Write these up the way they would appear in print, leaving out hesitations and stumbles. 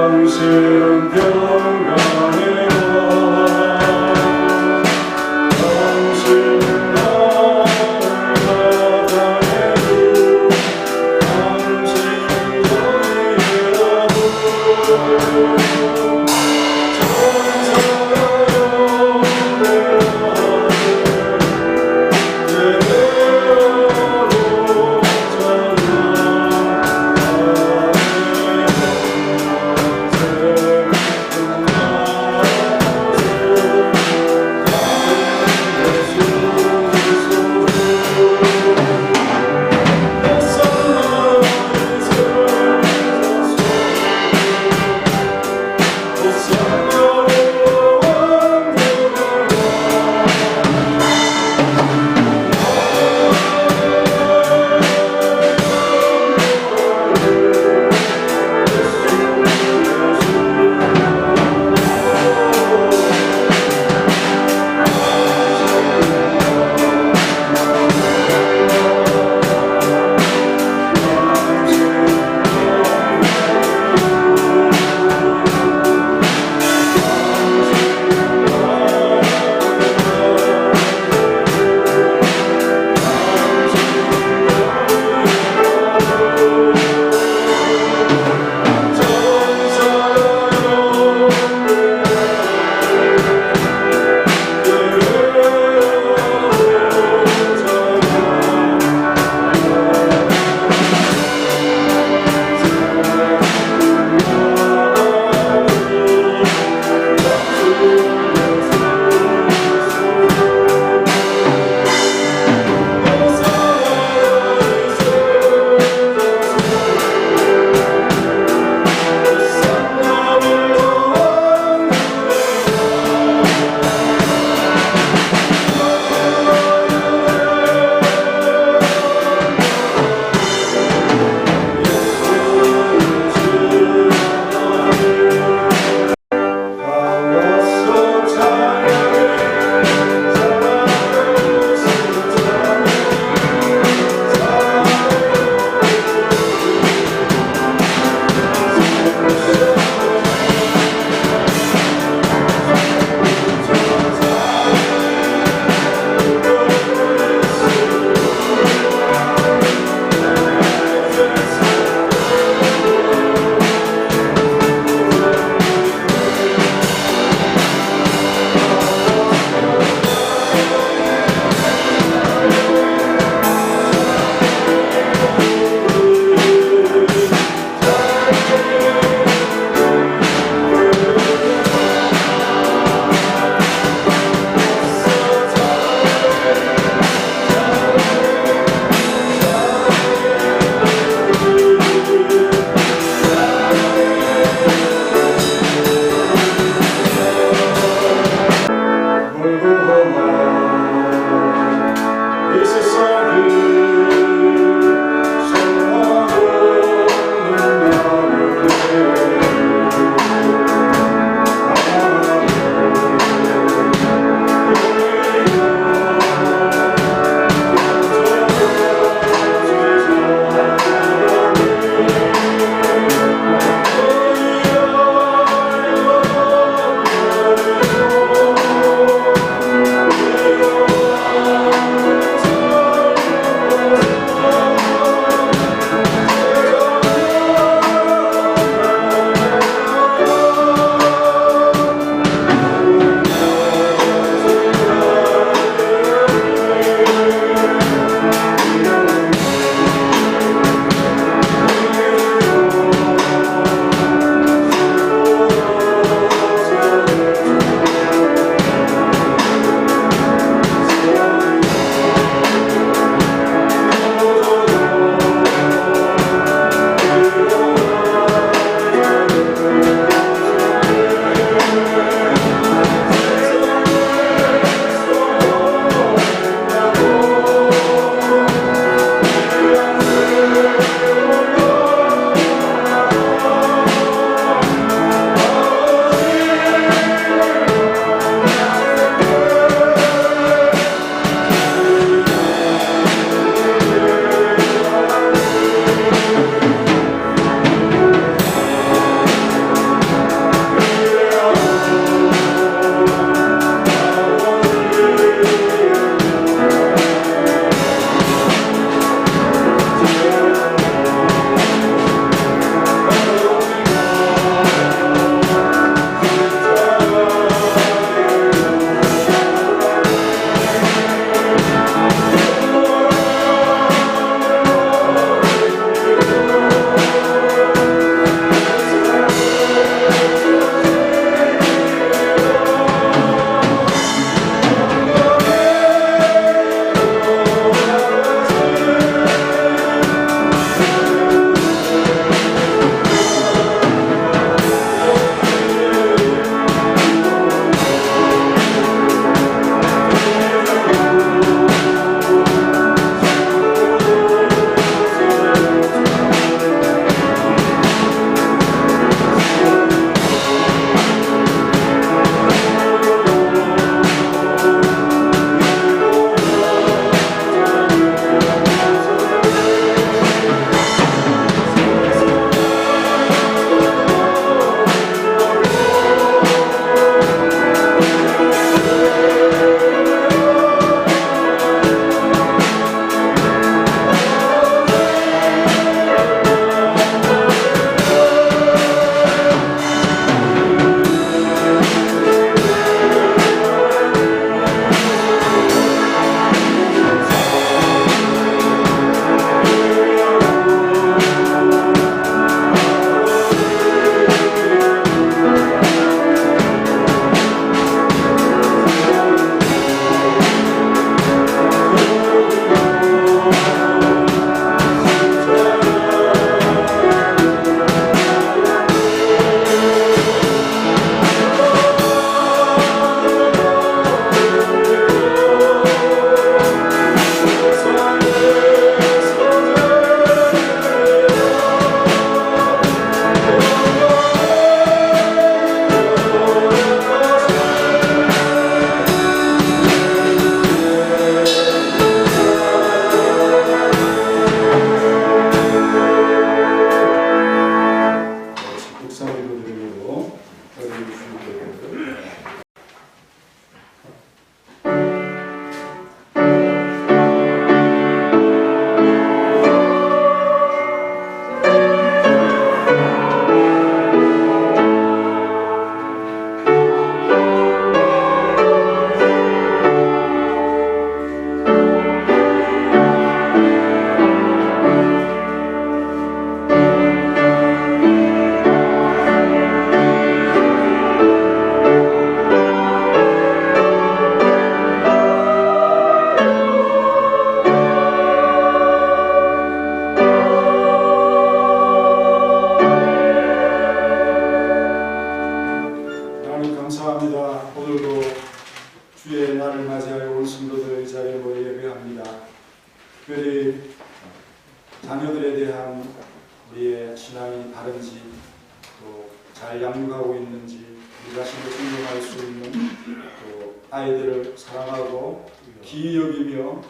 당신은 평강의 오늘도 주의 날을 맞이하여 온 성도들 이 자리에 모여 예배합니다. 특별히 자녀들에 대한 우리의 신앙이 바른지 또 잘 양육하고 있는지 우리 자신도 궁금할 수 있는 또 아이들을 사랑하고 기이 여기며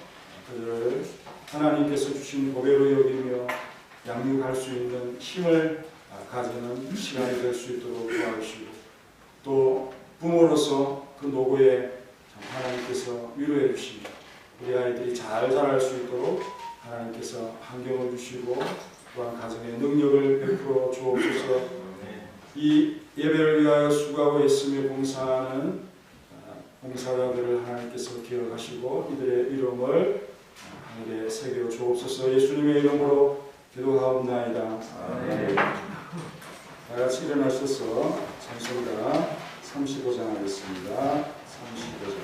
그들을 하나님께서 주신 보배로 여기며 양육할 수 있는 힘을 가지는 시간이 될 수 있도록 도와주시고 또 부모로서 그 노고에 하나님께서 위로해 주시고 우리 아이들이 잘 자랄 수 있도록 하나님께서 환경을 주시고 또한 가정의 능력을 베풀어 주옵소서. 이 예배를 위하여 수고하고 있으며 봉사하는 봉사자들을 하나님께서 기억하시고 이들의 이름을 하늘에 새겨 주옵소서. 예수님의 이름으로 기도하옵나이다. 아멘. 다 같이 일어나셔서 찬송가 35장 하겠습니다. 35장.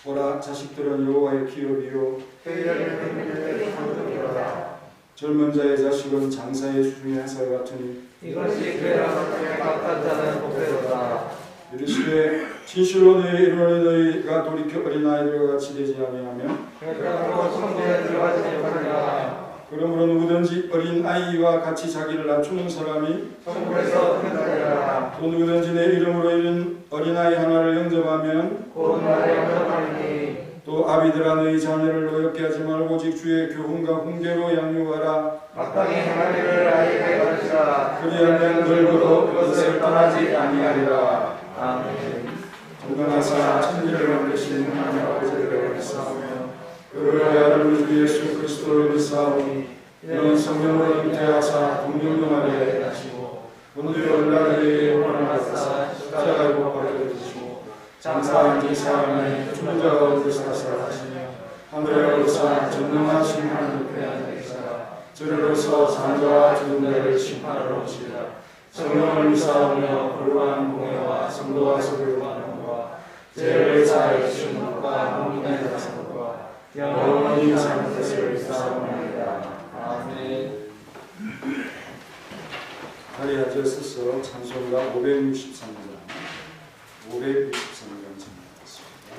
보라 자식들은 여호와의 기업이요 젊은 자의 자식은 장사의 수중의 햇살 같으니 이것이 괴락을 깎은 자는 복되도다. 이르시되 진실로 너희 이르노니 너희가 돌이켜 어린아이들과 같이 되지 아니하며 그러므로 성전에 들어가지 못하리라. 그러므로 누구든지 어린아이와 같이 자기를 낮추는 사람이 천국에서 은혜하리라. 또 누구든지 내 이름으로 이른 어린아이 하나를 영접하면 곧 나를 영접하리니. 또 아비들아 너희 자녀를 노엽게 하지 말고 오직 주의 교훈과 훈계로 양육하라. 마땅히 행할 일을 아이에게 가르치라. 그리하면 늙어도 그것을 떠나지 아니하리라. 아멘. 전능하사 천지를 만드신 하나님 아버지를 믿사오며 그의 아들 주 예수 그리스도를 믿사오니 이는 성령으로 잉태하사 동정녀 마리아에 나시고 본디오 빌라도의 영원을 받사 십자가에 못 박혀 죽으시고 장사한 이 사람의 죽은 자 가운데서 살아나시며 하늘에 오르사 전능하신 하나님 옆에 앉아 계시다가 저리로서 산자와 죽은 자를 심판하러 오시리라. 성령을 믿사오며 거룩한 공회와 성도와 서로를 하는 것과 죄를 사하여 주신 것과 하나님의 사상과 영원히 사는 것을 사옵나이다. 아멘. 자리에 앉으셔서 찬송가 563장 찬송하겠습니다.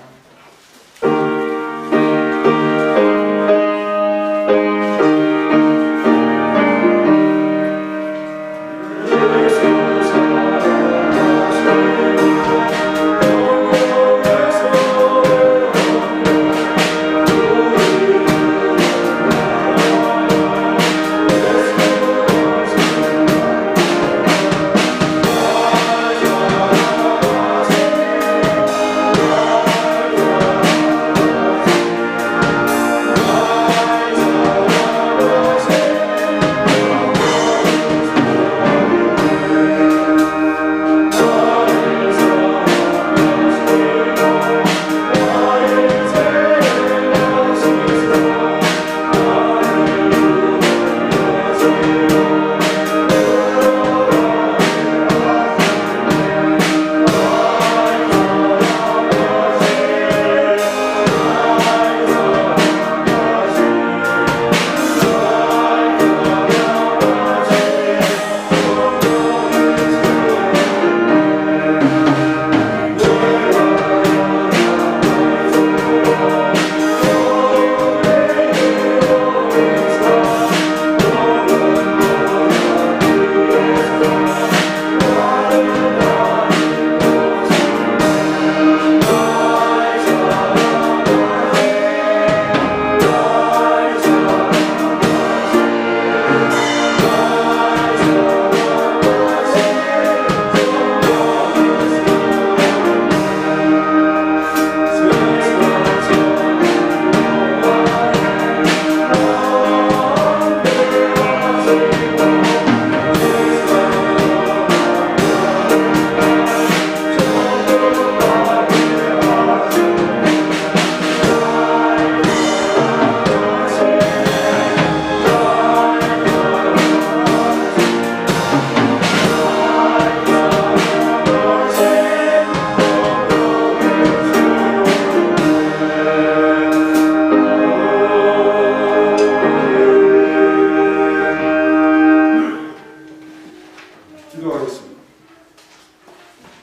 기도하겠습니다.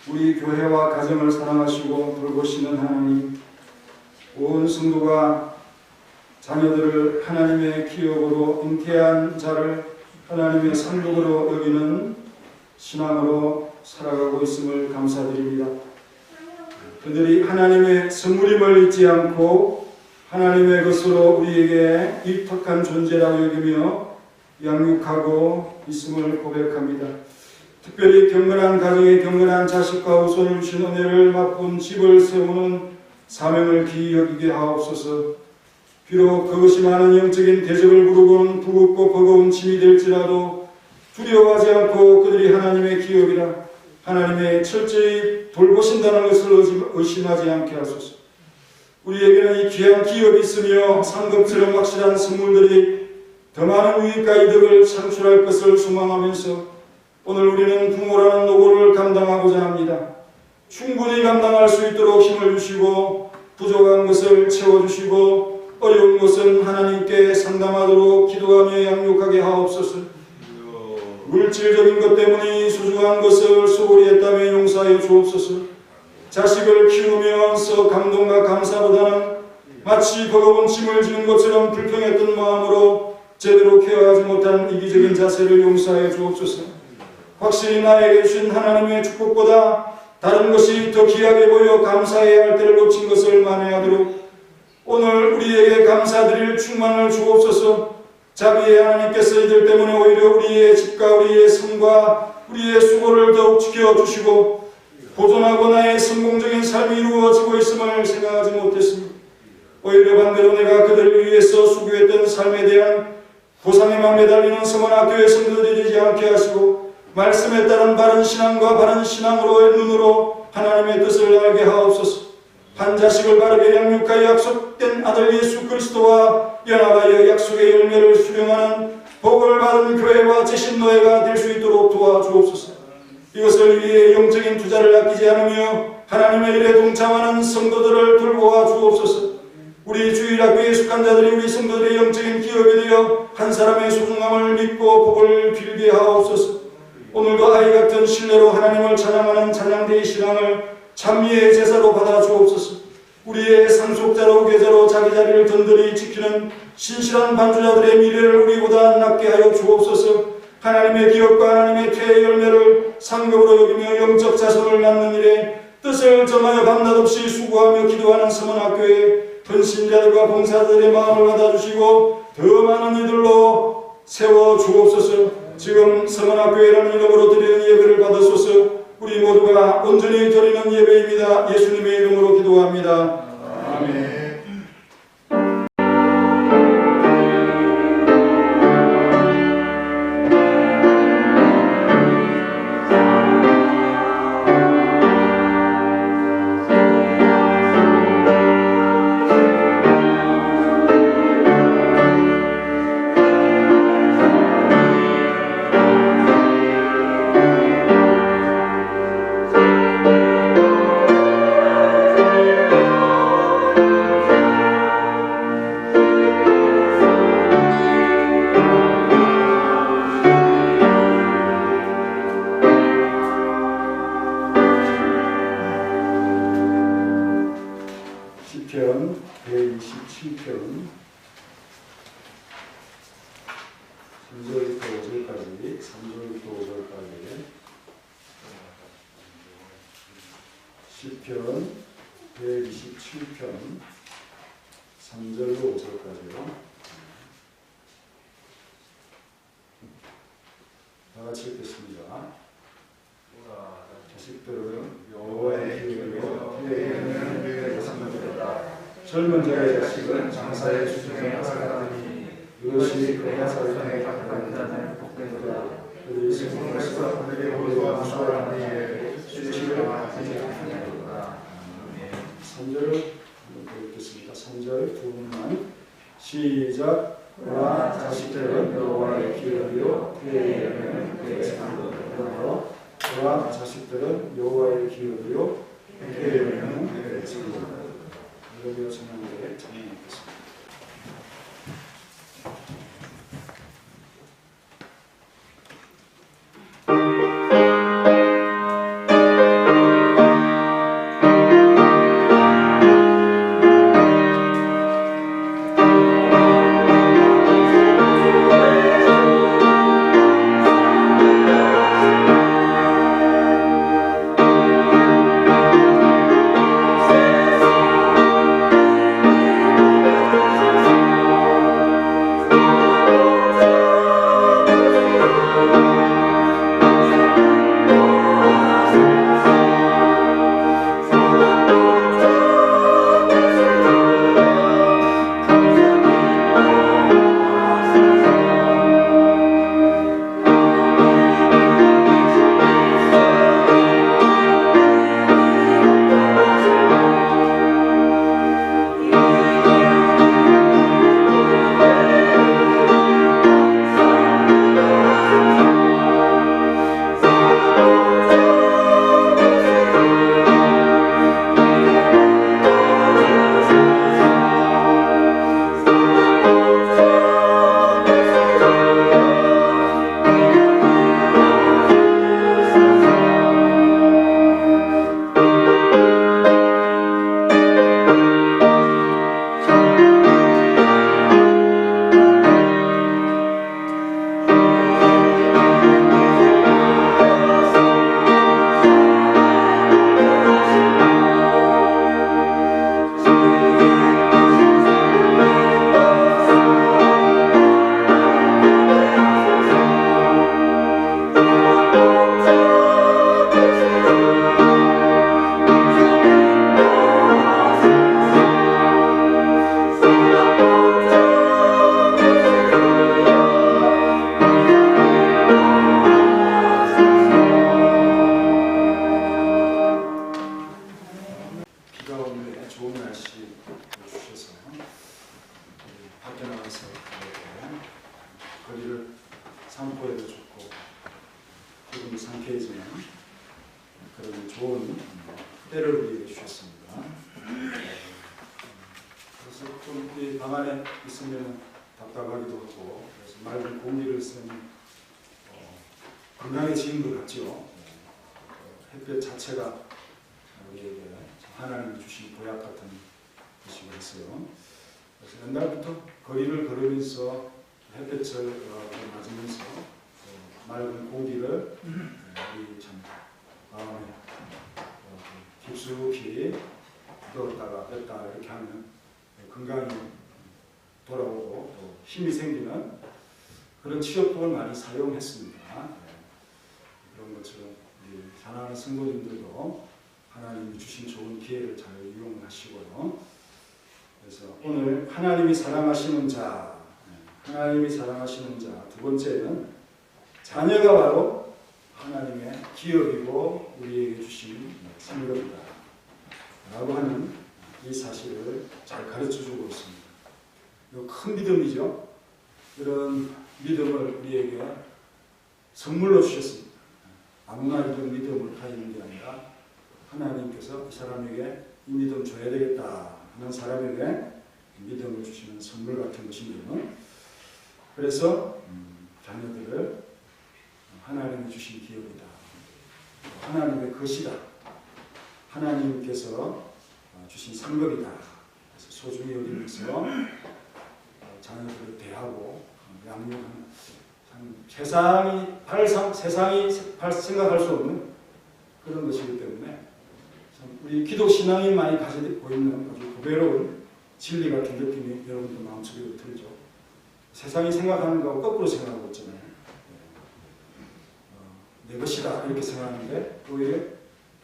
우리 교회와 가정을 사랑하시고 돌보시는 하나님, 온 성도가 자녀들을 하나님의 기업으로 잉태한 자를 하나님의 상속으로 여기는 신앙으로 살아가고 있음을 감사드립니다. 그들이 하나님의 선물임을 잊지 않고 하나님의 것으로 우리에게 일탁한 존재라고 여기며 양육하고 있음을 고백합니다. 특별히 경건한 가정에 경건한 자식과 후손을 주신 은혜를 맛본 집을 세우는 사명을 기이 여기게 하옵소서. 비록 그것이 많은 영적인 대적을 부르고는 부겁고 버거운 짐이 될지라도 두려워하지 않고 그들이 하나님의 기업이라 하나님의 철저히 돌보신다는 것을 의심하지 않게 하소서. 우리에게는 이 귀한 기업이 있으며 상급처럼 확실한 선물들이 더 많은 유익과 이득을 창출할 것을 소망하면서 오늘 우리는 부모라는 노고를 감당하고자 합니다. 충분히 감당할 수 있도록 힘을 주시고 부족한 것을 채워주시고 어려운 것은 하나님께 상담하도록 기도하며 양육하게 하옵소서. 물질적인 것 때문에 소중한 것을 소홀히 했다며 용서하여 주옵소서. 자식을 키우면서 감동과 감사보다는 마치 버거운 짐을 지는 것처럼 불평했던 마음으로 제대로 케어하지 못한 이기적인 자세를 용서하여 주옵소서. 확실히 나에게 주신 하나님의 축복보다 다른 것이 더 귀하게 보여 감사해야 할 때를 놓친 것을 만회하도록 오늘 우리에게 감사드릴 충만을 주옵소서. 자비의 하나님께서 이들 때문에 오히려 우리의 집과 우리의 성과 우리의 수고를 더욱 지켜주시고 보존하고 나의 성공적인 삶이 이루어지고 있음을 생각하지 못했습니다. 오히려 반대로 내가 그들을 위해서 수고했던 삶에 대한 보상에만 매달리는 성원학교의 성도들이 되지 않게 하시고 말씀에 따른 바른 신앙과 바른 신앙으로의 눈으로 하나님의 뜻을 알게 하옵소서. 한 자식을 바르게 양육하여 약속된 아들 예수 그리스도와 연합하여 약속의 열매를 수령하는 복을 받은 교회와 제신노예가 될 수 있도록 도와주옵소서. 이것을 위해 영적인 투자를 아끼지 않으며 하나님의 일에 동참하는 성도들을 돌보아 주옵소서. 우리 주일학교에 속한 자들이 우리 성도들의 영적인 기업이 되어 한 사람의 소중함을 믿고 복을 빌게 하옵소서. 오늘도 아이 같은 신뢰로 하나님을 찬양하는 찬양대의 신앙을 찬미의 제사로 받아 주옵소서. 우리의 상속자로 계좌로 자기 자리를 든든히 지키는 신실한 반주자들의 미래를 우리보다 낫게 하여 주옵소서. 하나님의 기업과 하나님의 퇴의 열매를 상급으로 여기며 영적 자손을 낳는 일에 뜻을 정하여 밤낮 없이 수고하며 기도하는 서문학교에 헌신자들과 봉사자들의 마음을 받아주시고 더 많은 이들로 세워 주옵소서. 지금 서문학교회라는 이름으로 드리는 예배를 받으소서. 우리 모두가 온전히 드리는 예배입니다. 예수님의 이름으로 기도합니다. 아멘. 시편 127편 3절부터 5절까지 3절부터 5절까지 시편 127편 3절로 5절까지요. 다 같이 읽겠습니다. 자식들은 여호와의 기업이요 퇴행은 그의 상급이다. 젊은 자의 자식은 장사의 수중에 살아가니 이것이 그의 사상에 가까운 자는 복되도다. 그들이 승리해서 그들의 모두와 수월한 이에 수치를 하지 아니하도다. 3절을 한번 읽겠습니다. 3절 두 분만 시작. 그러나 자식들은 여호와의 기업이요 퇴행은 그의 상급이다. 그와 자식들은 여호와의 기업이요 퇴행은 그의 상급이다. 이러며 성령들의 찬양하겠습니다. 산보에도 좋고 기분이 상쾌해지는 그런 좋은 때를 우리에게 주셨습니다. 그래서 또 좀 이 방 안에 있으면 답답하기도 하고 그래서 맑은 공기를 쓰면 건강해지는 것 같죠. 햇볕 자체가 우리에게 하나님이 주신 보약 같은 것이고 했어요. 그래서 옛날부터 거리를 걸으면서 햇볕을 맞으면서 맑은 공기를 우리 참 마음에 깊숙이 넣었다가 뺐다 이렇게 하면 건강이 돌아오고 또 힘이 생기는 그런 치료법을 많이 사용했습니다. 그런 것처럼 사랑하는 성도님들도 하나님이 주신 좋은 기회를 잘 이용하시고요. 그래서 오늘 하나님이 사랑하시는 자, 하나님이 사랑하시는 자, 두 번째는 자녀가 바로 하나님의 기업이고 우리에게 주신 상급이다 라고 하는 이 사실을 잘 가르쳐주고 있습니다. 이거 큰 믿음이죠. 이런 믿음을 우리에게 선물로 주셨습니다. 아무나 이런 믿음을 가지는 게 아니라 하나님께서 이 사람에게 이 믿음 줘야 되겠다 하는 사람에게 믿음을 주시는 선물 같은 것인데요. 그래서 자녀들을 하나님이 주신 기업이다. 하나님의 것이다. 하나님께서 주신 상급이다. 그래서 소중히 여기면서 자녀들을 대하고 양육하는 세상이 생각할 수 없는 그런 것이기 때문에 우리 기독 신앙이 많이 가지고 있는 아주 고배로운 진리 같은 느낌이 여러분들 마음속에 들죠. 세상이 생각하는 거하고 거꾸로 생각하고 있잖아요. 내 것이다 이렇게 생각하는데 오히려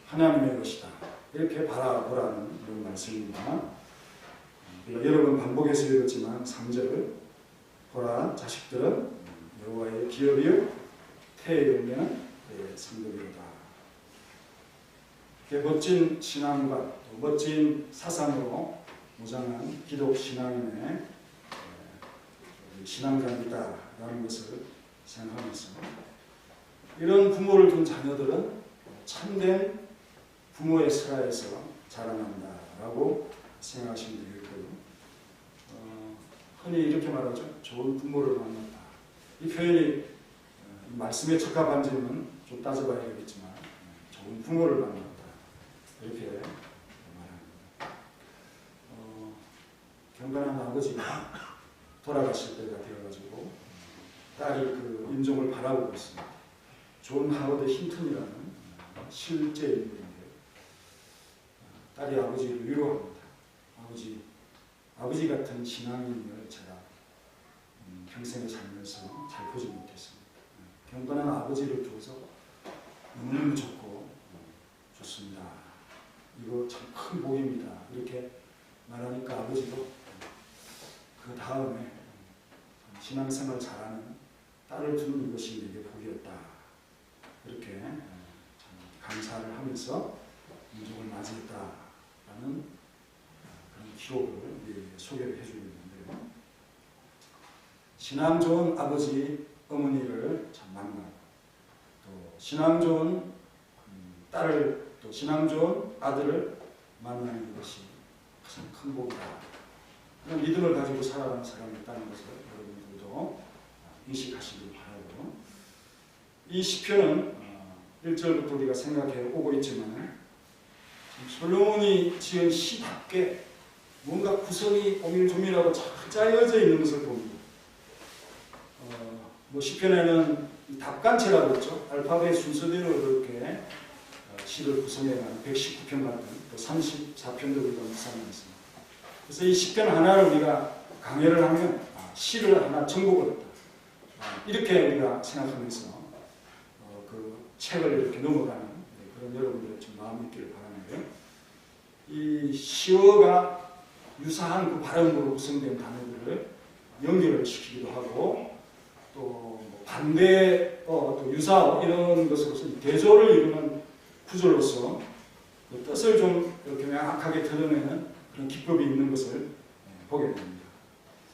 하나님의 것이다 이렇게 바라보라는 그런 말씀입니다. 여러 번 반복해서 읽었지만 3절 보라 자식들은 여호와의 기업이요 태의 열매는 내 상급이로다. 멋진 신앙과 또 멋진 사상으로 무장한 기독 신앙인의 신앙관이다라는 것을 생각하면서 이런 부모를 둔 자녀들은 참된 부모의 슬하에서 자라난다라고 생각하시면 되겠고요. 흔히 이렇게 말하죠. 좋은 부모를 만났다. 이 표현이 말씀에 적합한지는 좀 따져봐야겠지만 좋은 부모를 만났다. 이렇게 말합니다. 경건한 아버지가 돌아가실 때가 되어가지고 딸이 그 임종을 바라보고 있습니다. 존 하워드 힌튼이라는 실제 인물인데요. 딸이 아버지를 위로합니다. 아버지 같은 신앙인을 제가 평생에 살면서 잘 보지 못했습니다. 경건한 아버지를 두어서 너무너무 좋고 좋습니다. 이거 참 큰 복입니다. 이렇게 말하니까 아버지도 그 다음에 신앙생활 잘하는 딸을 두는 것이 내게 복이었다. 이렇게 참 감사를 하면서 임종을 맞이했다라는 그런 기록을 소개를 해주고 있는데요. 신앙 좋은 아버지, 어머니를 참 만나고 또 신앙 좋은 딸을 또 신앙 좋은 아들을 만나는 것이 가장 큰 복이다. 그런 믿음을 가지고 살아가는 사람이 있다는 것을 여러분들도 인식하시길 바라고요. 이 시편은 1절부터 우리가 생각해 오고 있지만 솔로몬이 지은 시답게 뭔가 구성이 오밀조밀하고 잘 짜여져 있는 것을 봅니다. 시편에는 답간체라고 했죠. 알파벳 순서대로 이렇게 시를 구성해가는 119편 같은 또 34편도 우리가 묵상했습니다. 그래서 이 시편 하나를 우리가 강해를 하면 시를 하나 정복을 했다. 이렇게 우리가 생각하면서 그 책을 이렇게 넘어가는 그런 여러분들의 좀 마음이 있기를 바라는데요. 이 시어가 유사한 그 발음으로 구성된 단어들을 연결을 시키기도 하고 또 반대어, 또 유사어 이런 것으로서 대조를 이루는 구조로서 그 뜻을 좀 이렇게 명확하게 드러내는 그런 기법이 있는 것을 보게 됩니다.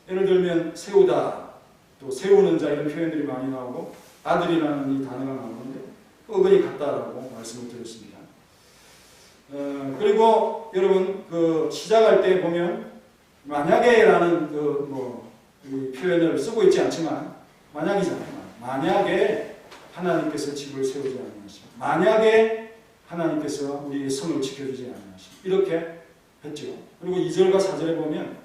예를 들면 세우다, 또 세우는 자 이런 표현들이 많이 나오고 아들이라는 이 단어가 나오는데 어근이 같다라고 말씀을 드렸습니다. 그리고 여러분 그 시작할 때 보면 만약에라는 이 표현을 쓰고 있지 않지만 만약이잖아요. 만약에 하나님께서 집을 세우지 않으시면, 만약에 하나님께서 우리의 성을 지켜주지 않으시면, 이렇게 했죠. 그리고 2절과 4절에 보면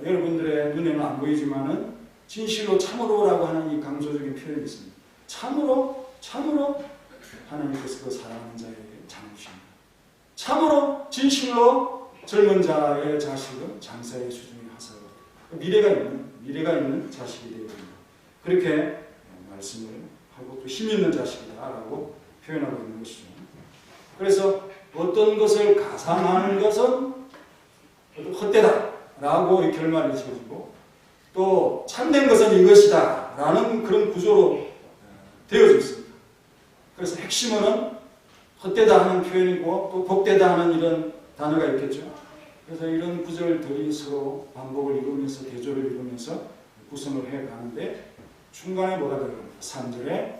여러분들의 눈에는 안 보이지만은 진실로 참으로라고 하는 이 강조적인 표현이 있습니다. 참으로 하나님께서 그 사랑하는 자에게 장주십니다. 참으로 진실로 젊은 자의 자식은 장사의 수중에 하사로 미래가 있는 자식이 되어야 됩니다. 그렇게 말씀을 하고 또 힘 있는 자식이다라고 표현하고 있는 것이죠. 그래서 어떤 것을 가상하는 것은 헛되다라고 결말을 지어지고, 또 참된 것은 이것이다 라는 그런 구조로 되어져 있습니다. 그래서 핵심어는 헛되다 하는 표현이고 또 복되다 하는 이런 단어가 있겠죠. 그래서 이런 구절들이 서로 반복을 이루면서 대조를 이루면서 구성을 해가는데, 중간에 뭐가 들어갑니다. 3절에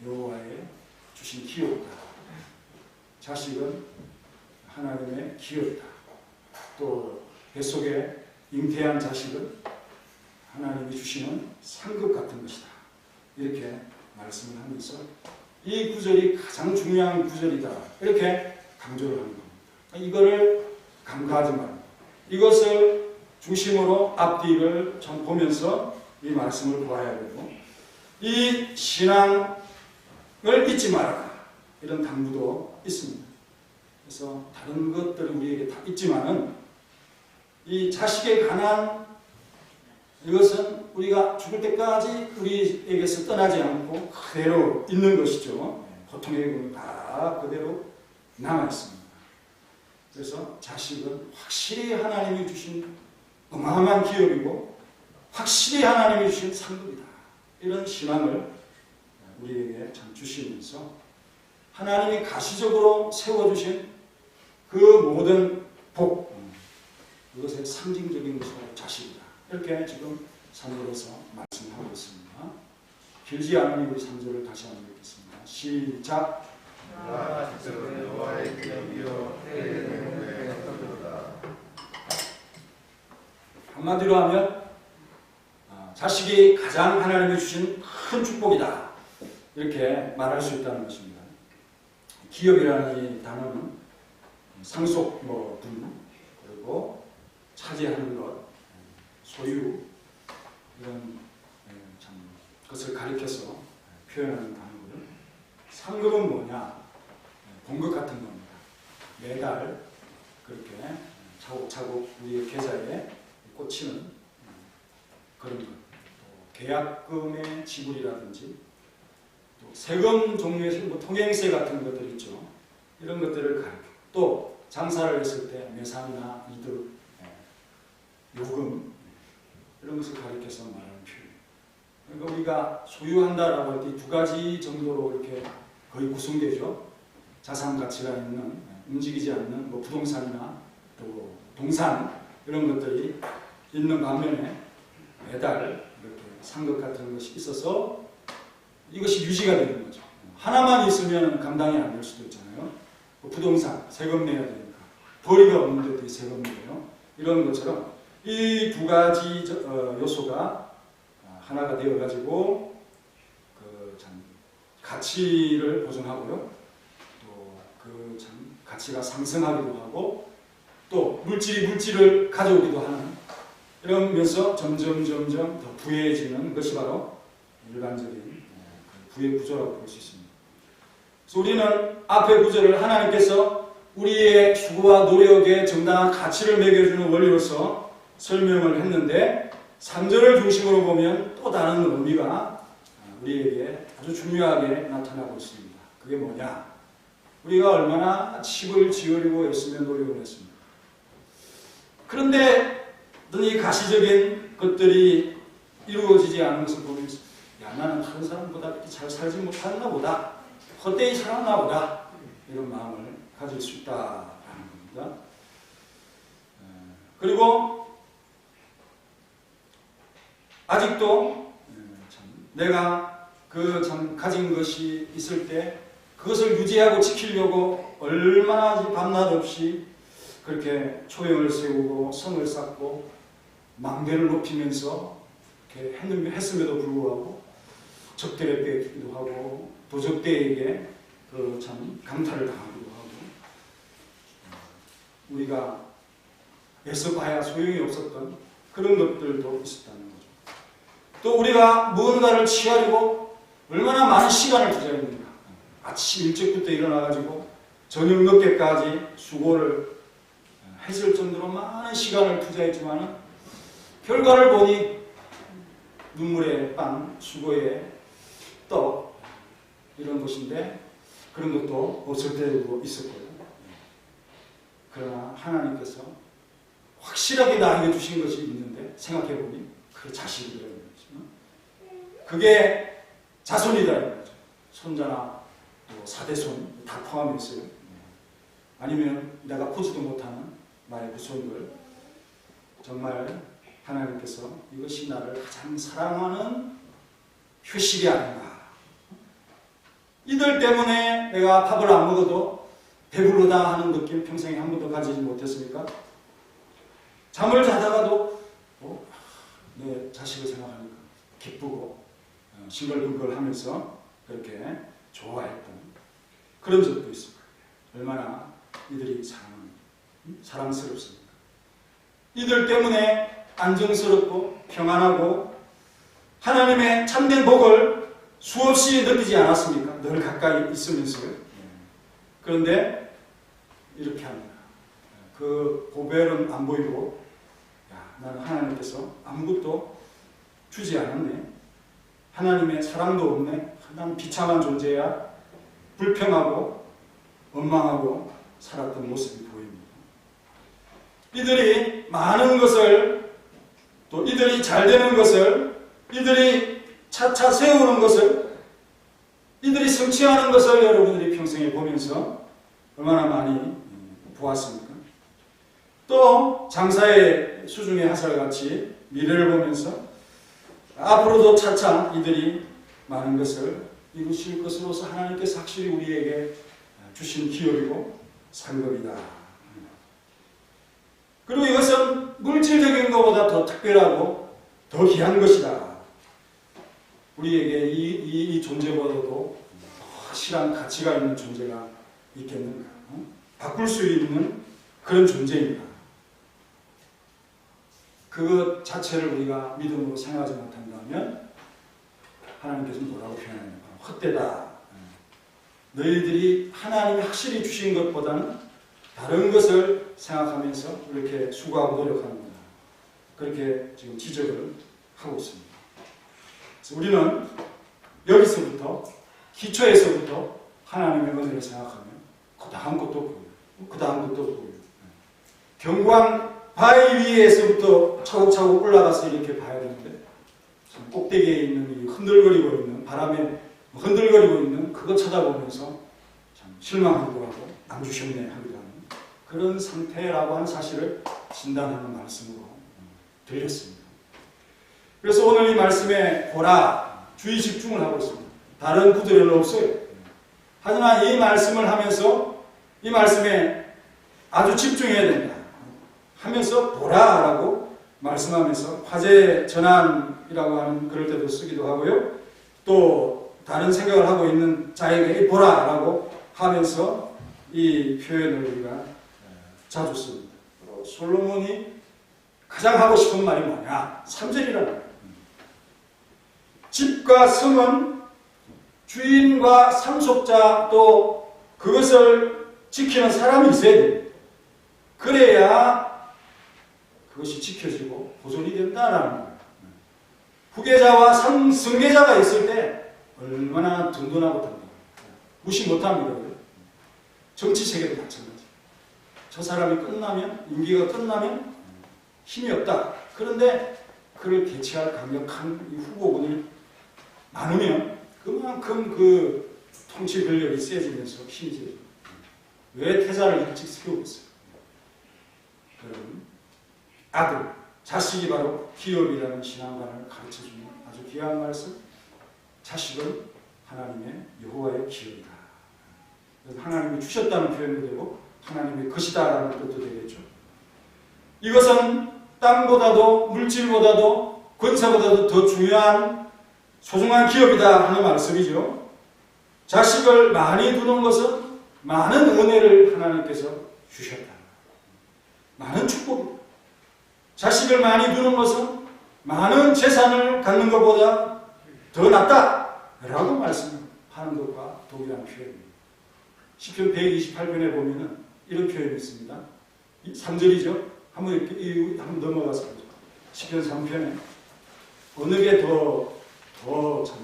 여호와의 주신 기업이다. 자식은 하나님의 기업이다. 또 뱃속에 잉태한 자식은 하나님이 주시는 상급 같은 것이다. 이렇게 말씀을 하면서 이 구절이 가장 중요한 구절이다. 이렇게 강조를 하는 겁니다. 이거를 간과하지 말고 이것을 중심으로 앞뒤를 좀 보면서 이 말씀을 보아야 되고, 이 신앙을 잊지 말아라. 이런 당부도 있습니다. 그래서 다른 것들은 우리에게 다 있지만은 이 자식에 관한 이것은 우리가 죽을 때까지 우리에게서 떠나지 않고 그대로 있는 것이죠. 보통의 경우는 다 그대로 남아있습니다. 그래서 자식은 확실히 하나님이 주신 어마어마한 기업이고 확실히 하나님이 주신 상급이다. 이런 신앙을 우리에게 참 주시면서 하나님이 가시적으로 세워주신 그 모든 복, 그것의 상징적인 것이 자식이다. 이렇게 지금 3절에서 말씀하고 있습니다. 길지 않으니 우리 3절을 다시 한번 읽겠습니다. 시작. 한마디로 하면 자식이 가장 하나님이 주신 큰 축복이다. 이렇게 말할 수 있다는 것입니다. 기업이라는 이 단어는 상속, 분, 그리고 차지하는 것, 소유, 이런 참 것을 가리켜서 표현하는 단어를, 상급은 뭐냐? 봉급 같은 겁니다. 매달 그렇게 차곡차곡 우리의 계좌에 꽂히는 그런 것, 또 계약금의 지불이라든지 또 세금 종류의 통행세 같은 것들 있죠. 이런 것들을 가리켜, 또 장사를 했을 때 매상이나 이득, 요금, 이런 것을 가리켜서 말하는 표현. 그러니까 우리가 소유한다라고 할 때 두 가지 정도로 이렇게 거의 구성되죠. 자산 가치가 있는, 움직이지 않는 부동산이나 또 동산, 이런 것들이 있는 반면에 매달 이렇게 상급 같은 것이 있어서 이것이 유지가 되는 거죠. 하나만 있으면 감당이 안 될 수도 있잖아요. 부동산, 세금 내야 되니까. 벌이가 없는데도 세금 내요. 이런 것처럼 이 두 가지 요소가 하나가 되어가지고 참 가치를 보존하고요. 또 그 참 가치가 상승하기도 하고, 또 물질이 물질을 가져오기도 하는, 이러면서 점점 더 부해지는 것이 바로 일반적인 부의 구조라고 볼 수 있습니다. 그래서 우리는 앞의 구조를 하나님께서 우리의 수고와 노력에 정당한 가치를 매겨주는 원리로서 설명을 했는데, 3절을 중심으로 보면 또 다른 의미가 우리에게 아주 중요하게 나타나고 있습니다. 그게 뭐냐? 우리가 얼마나 집을 지으려고 열심히 노력을 했습니다. 그런데 이 가시적인 것들이 이루어지지 않은 것을 보면서, 야, 나는 다른 사람보다 그렇게 잘 살지 못했나 보다, 헛되이 살았나 보다, 이런 마음을 가질 수 있다라는 겁니다. 그리고 아직도 내가 가진 것이 있을 때 그것을 유지하고 지키려고 얼마나 밤낮 없이 그렇게 초형을 세우고 성을 쌓고 망대를 높이면서 이렇게 했음에도 불구하고 적들에 뺏기기도 하고 도적대에게 참 강탈을 당하기도 하고 우리가 애써 봐야 소용이 없었던 그런 것들도 있었다는 거죠. 또 우리가 무언가를 취하려고 얼마나 많은 시간을 투자했는가. 아침 일찍부터 일어나가지고 저녁 늦게까지 수고를 했을 정도로 많은 시간을 투자했지만 결과를 보니 눈물의 빵, 수고의 떡 이런 것인데 그런 것도 없을 때도 있었고요. 그러나 하나님께서 확실하게 나에게 주신 것이 있는데 생각해보니 그게 자식이라는 거죠. 그게 자손이라는 거죠. 손자나 또 사대손 다 포함했어요. 아니면 내가 보지도 못하는 나의 후손들 정말 하나님께서 이것이 나를 가장 사랑하는 표식이 아닌가. 이들 때문에 내가 밥을 안 먹어도 배부르다 하는 느낌 평생에 한 번도 가지지 못했습니까? 잠을 자다가도 내 자식을 생각하니까 기쁘고 싱글벙글 하면서 그렇게 좋아했던 그런 적도 있습니다. 얼마나 이들이 사랑스럽습니까? 이들 때문에 안정스럽고 평안하고 하나님의 참된 복을 수없이 느끼지 않았습니까? 늘 가까이 있으면서요. 그런데 이렇게 합니다. 그 보벨은 안 보이고 나는 하나님께서 아무것도 주지 않았네. 하나님의 사랑도 없네. 난 비참한 존재야. 불평하고 원망하고 살았던 모습이 보입니다. 이들이 많은 것을 또 이들이 잘 되는 것을 이들이 차차 세우는 것을 이들이 성취하는 것을 여러분들이 평생에 보면서 얼마나 많이 보았습니까? 또 장사의 수중의 화살같이 미래를 보면서 앞으로도 차차 이들이 많은 것을 이루실 것으로서 하나님께서 확실히 우리에게 주신 기업이고 상급이다. 그리고 이것은 물질적인 것보다 더 특별하고 더 귀한 것이다. 우리에게 이 존재보다도 확실한 가치가 있는 존재가 있겠는가? 바꿀 수 있는 그런 존재입니다. 그것 자체를 우리가 믿음으로 생각하지 못한다면 하나님께서 뭐라고 표현하냐? 헛되다. 너희들이 하나님이 확실히 주신 것보다는 다른 것을 생각하면서 이렇게 수고하고 노력하는구나. 그렇게 지금 지적을 하고 있습니다. 그래서 우리는 여기서부터 기초에서부터 하나님의 은혜를 생각하면 그 다음 것도 보여요. 그 다음 것도 보여요. 경광 바위 위에서부터 차곡차곡 올라가서 이렇게 봐야 되는데 꼭대기에 있는 이 흔들거리고 있는 바람에 흔들거리고 있는 그거 쳐다보면서 참 실망하기도 하고 안 주셨네 하기도 하는 그런 상태라고 하는 사실을 진단하는 말씀으로 드렸습니다. 그래서 오늘 이 말씀에 보라 주의 집중을 하고 있습니다. 다른 구절은 없어요. 하지만 이 말씀을 하면서 이 말씀에 아주 집중해야 된다 하면서 보라라고 말씀하면서 화제 전환이라고 하는 그럴 때도 쓰기도 하고요. 또 다른 생각을 하고 있는 자에게 보라라고 하면서 이 표현을 우리가 자주 씁니다. 솔로몬이 가장 하고 싶은 말이 뭐냐? 3절이라는 집과 성은 주인과 상속자 또 그것을 지키는 사람이 있어야 됩니다. 그래야 그것이 지켜지고 보존이 된다라는 거예요. 후계자와 승계자가 있을 때 얼마나 든든하고 든든해요. 무시 못합니다. 정치 세계도 마찬가지. 저 사람이 끝나면 임기가 끝나면 힘이 없다. 그런데 그를 대체할 강력한 이 후보군이 많으면 그만큼 그 통치 권력이 세지면서 힘이 세져요. 왜 태자를 일찍 세우겠어요? 여러분, 아들, 자식이 바로 기업이라는 신앙관을 가르쳐주는 아주 귀한 말씀. 자식은 하나님의 여호와의 기업이다. 하나님이 주셨다는 표현도 되고 하나님의 것이다라는 뜻도 되겠죠. 이것은 땅보다도 물질보다도 권세보다도 더 중요한 소중한 기업이다 하는 말씀이죠. 자식을 많이 두는 것은 많은 은혜를 하나님께서 주셨다. 많은 축복입니다. 자식을 많이 두는 것은 많은 재산을 갖는 것보다 더 낫다라고 말씀하는 것과 동일한 표현입니다. 시편 128편에 보면은 이런 표현이 있습니다. 3절이죠. 한번 넘어가서 보죠. 시편 3편에 어느 게 더 참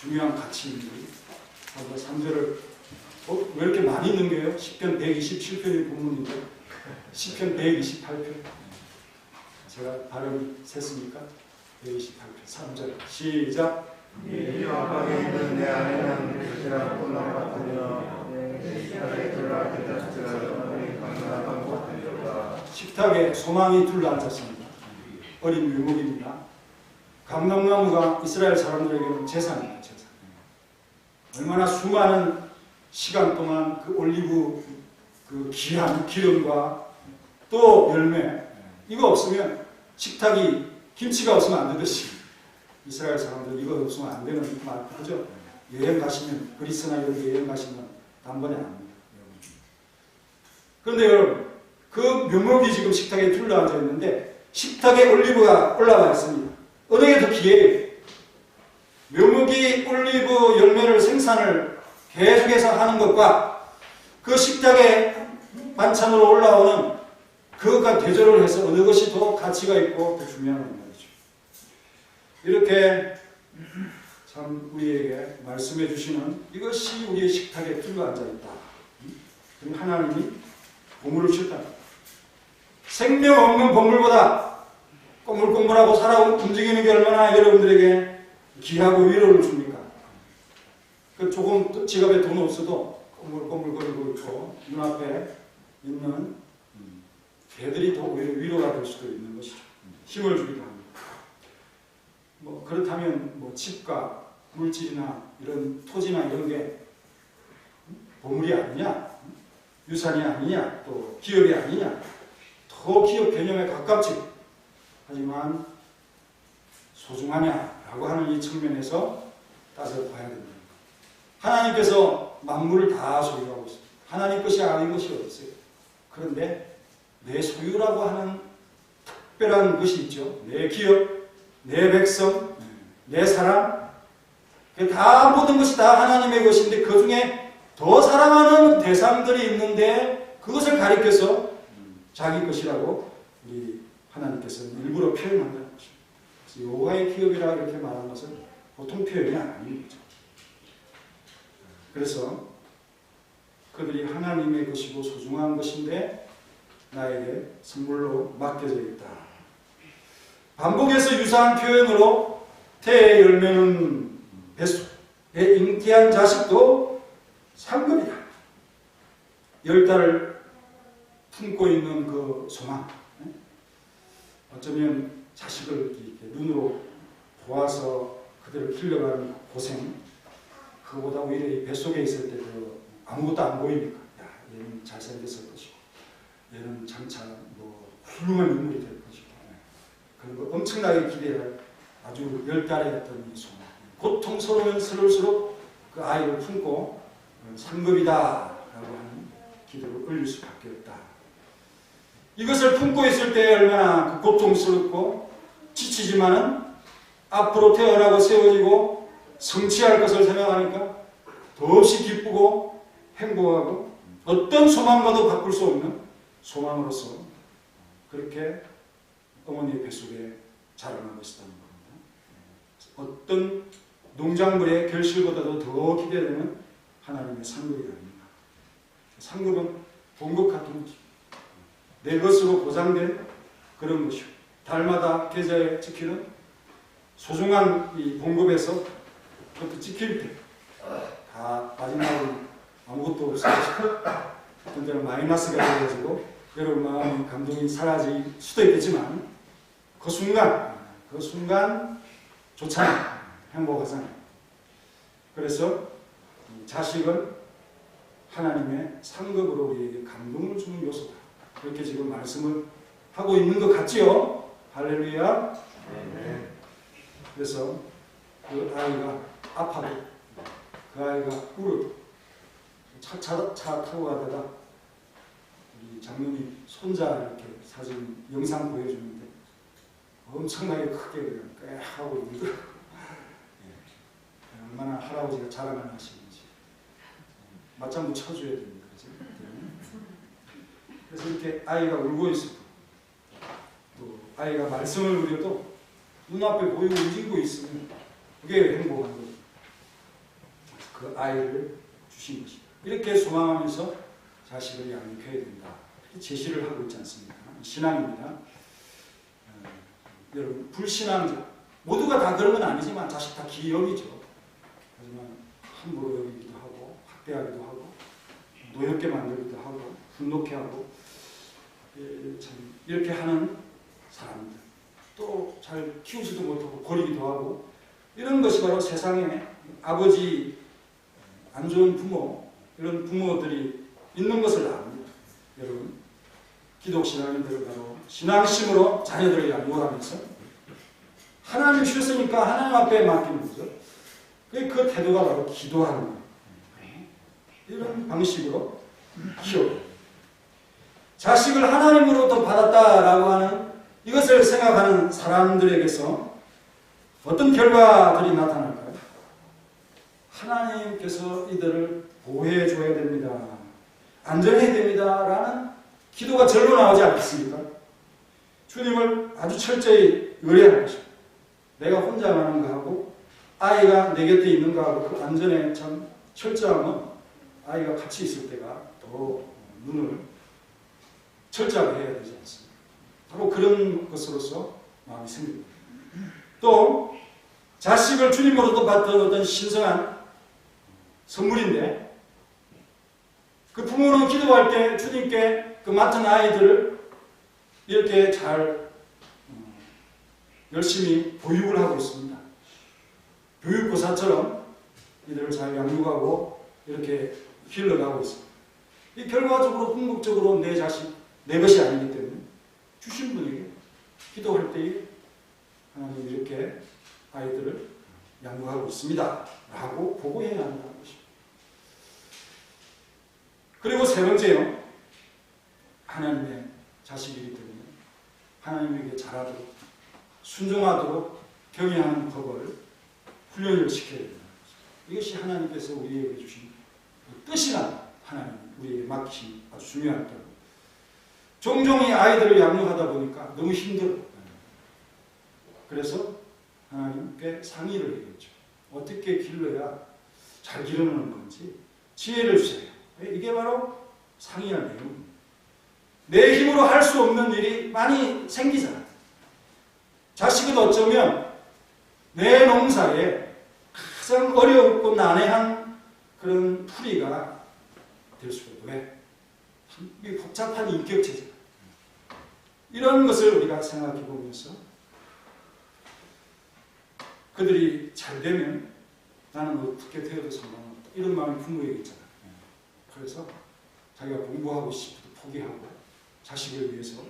중요한 가치인지 3절을 왜 이렇게 많이 있는 거예요? 시편 127편이 본문인데 시편 128편 제가 발음이 셌습니까? 128편 3절 시작. 이 앞방에 있는 내 안에는 부지런한 꿈만 같으며 내 식탁에 둘러앉은 자식들은 어린 강건한 것 같으리로다. 식탁에 소망이 둘러앉았습니다. 어린 묘목입니다. 감람나무가 이스라엘 사람들에게는 재산입니다. 재산. 얼마나 수많은 시간 동안 그 올리브 그 귀한 기름과 또 열매 이거 없으면 식탁이 김치가 없으면 안 되듯이 이스라엘 사람들 이거 없으면 안 되는 말 하죠. 여행 가시면 그리스나 이런 데 여행 가시면 단번에 안 합니다. 그런데 여러분 그 묘목이 지금 식탁에 둘러앉아 있는데 식탁에 올리브가 올라와 있습니다. 어느 게 더 귀해요? 묘목이 올리브 열매를 생산을 계속해서 하는 것과 그 식탁에 반찬으로 올라오는 그것과 대조를 해서 어느 것이 더 가치가 있고 더 중요한 말이죠. 이렇게 참 우리에게 말씀해 주시는 이것이 우리의 식탁에 둘러앉아 있다. 그럼 하나님이 보물을 주셨다. 생명 없는 보물보다 꼬물꼬물하고 살아 움직이는 게 얼마나 여러분들에게 귀하고 위로를 줍니까? 그 조금 지갑에 돈 없어도 꼬물꼬물거리고 있고 눈앞에 있는 개들이 더 위로가 될 수도 있는 것이죠. 힘을 주기도 합니다. 그렇다면 집과 물질이나 이런 토지나 이런 게 보물이 아니냐, 유산이 아니냐, 또 기업이 아니냐, 더 기업 개념에 가깝지. 하지만 소중하냐라고 하는 이 측면에서 따져봐야 됩니다. 하나님께서 만물을 다 소유하고 있습니다. 하나님 것이 아닌 것이 없어요. 그런데 내 소유라고 하는 특별한 것이 있죠. 내 기업, 내 백성, 내 사람, 다 모든 것이 다 하나님의 것인데 그 중에 더 사랑하는 대상들이 있는데 그것을 가리켜서 자기 것이라고 우리 하나님께서는 일부러 표현한다는 것입니다. 그래서 여호와의 기업이라 이렇게 말하는 것은 보통 표현이 아닌 거죠. 그래서 그들이 하나님의 것이고 소중한 것인데 나에게 선물로 맡겨져 있다. 반복해서 유사한 표현으로 태의 열매는 뱃속, 내 잉태한 자식도 상급이다. 10달을 품고 있는 그 소망. 어쩌면 자식을 이렇게 눈으로 보아서 그들을 길러가는 고생, 그보다 오히려 이 뱃속에 있을 때도 아무것도 안 보이니까, 야, 얘는 잘생겼을 것이고, 얘는 장차 훌륭한 인물이 될 것이고, 그런 거 엄청나게 기대할 아주 10달의 어떤 이 소망. 고통스러우면 스러울수록 그 아이를 품고 상급이다라고 하는 기도를 올릴 수밖에 없다. 이것을 품고 있을 때 얼마나 고통스럽고 지치지만은 앞으로 태어나고 세워지고 성취할 것을 생각하니까 더없이 기쁘고 행복하고 어떤 소망과도 바꿀 수 없는 소망으로서 그렇게 어머니의 뱃속에 자라난 것이라는 겁니다. 어떤 농작물의 결실보다도 더 기대되는 하나님의 상급이 아닙니다. 상급은 봉급 같은 것입니다. 내 것으로 보장된 그런 것이고 달마다 계좌에 찍히는 소중한 이 봉급에서 그것도 찍힐 때 다 마지막은 아무것도 없어요. 어떤 때는 마이너스가 되어가지고 여러분 마음의 감동이 사라질 수도 있겠지만 그 순간 좋잖아요. 행복하잖아요. 그래서 자식은 하나님의 상급으로 우리에게 감동을 주는 요소다. 그렇게 지금 말씀을 하고 있는 것 같지요? 할렐루야. 네. 그래서 그 아이가 아파도 그 아이가 울어도 차 타고 가다가 우리 장로님 손자 이렇게 사진 영상 보여주는데 엄청나게 크게 그냥 꽤 하고 울더라고요. 예. 얼마나 할아버지가 자랑을 하시는지 맞장구 쳐줘야 됩니다. 그죠? 그래서 이렇게 아이가 울고 있을 때 또 아이가 말씀을 우려도 눈앞에 보이고 움직이고 있으면 그게 행복한 거죠. 그 아이를 주신 것이다. 이렇게 소망하면서 자식을 양육해야 된다. 제시를 하고 있지 않습니까? 신앙입니다. 여러분, 불신앙자 모두가 다 그런 건 아니지만 자식 다 기여이죠. 하지만 함부로 여기기도 하고 학대하기도 하고 노엽게 만들기도 하고 분노케 하고 참 이렇게 하는 사람들 또 잘 키우지도 못하고 버리기도 하고 이런 것이 바로 세상에 아버지 안 좋은 부모 이런 부모들이 있는 것을 압니다. 여러분 기독신앙인들은 바로 신앙심으로 자녀들을 양육하면서 하나님 주셨으니까 하나님 앞에 맡기는 거죠. 그 태도가 바로 기도하는 거예요. 이런 방식으로 키워요. 자식을 하나님으로부터 받았다라고 하는 이것을 생각하는 사람들에게서 어떤 결과들이 나타날까요? 하나님께서 이들을 보호해 줘야 됩니다. 안전해야 됩니다. 라는 기도가 절로 나오지 않겠습니까? 주님을 아주 철저히 의뢰하는 것입니다. 내가 혼자 가는 거하고 아이가 내 곁에 있는 거하고 그 안전에 참 철저함은 아이가 같이 있을 때가 더 눈을 철저하게 해야 되지 않습니까? 바로 그런 것으로서 마음이 생깁니다. 또 자식을 주님으로부터 받던 어떤 신성한 선물인데 그 부모는 기도할 때 주님께 그 맡은 아이들을 이렇게 잘 열심히 보육을 하고 있습니다. 교육교사처럼 이들을 잘 양육하고 이렇게 길러가고 있습니다. 이 결과적으로 궁극적으로 내 자식, 내 것이 아니기 때문에 주신 분에게 기도할 때에 하나님 이렇게 아이들을 양육하고 있습니다. 라고 보고해야 한다는 것입니다. 그리고 세 번째요. 하나님의 자식이기 때문에 하나님에게 잘하도록 순종하도록 경외하는 법을 훈련을 시켜야 된다. 이것이 하나님께서 우리에게 주신 뜻이란 하나님 우리에게 맡기신 아주 중요한 것. 종종 이 아이들을 양육하다 보니까 너무 힘들어요. 그래서 하나님께 상의를 해야죠. 어떻게 길러야 잘 기르는 건지 지혜를 주세요. 이게 바로 상의할 내용입니다. 내 힘으로 할 수 없는 일이 많이 생기잖아요. 자식은 어쩌면 내 농사에 가장 어렵고 난해한 그런 풀이가 될 수가 있고 왜? 이 복잡한 인격체제가 이런 것을 우리가 생각해 보면서 그들이 잘 되면 나는 어떻게 되어도 상관없다. 이런 마음이 부모에게 있잖아요. 그래서 자기가 공부하고 싶어도 포기하고 자식을 위해서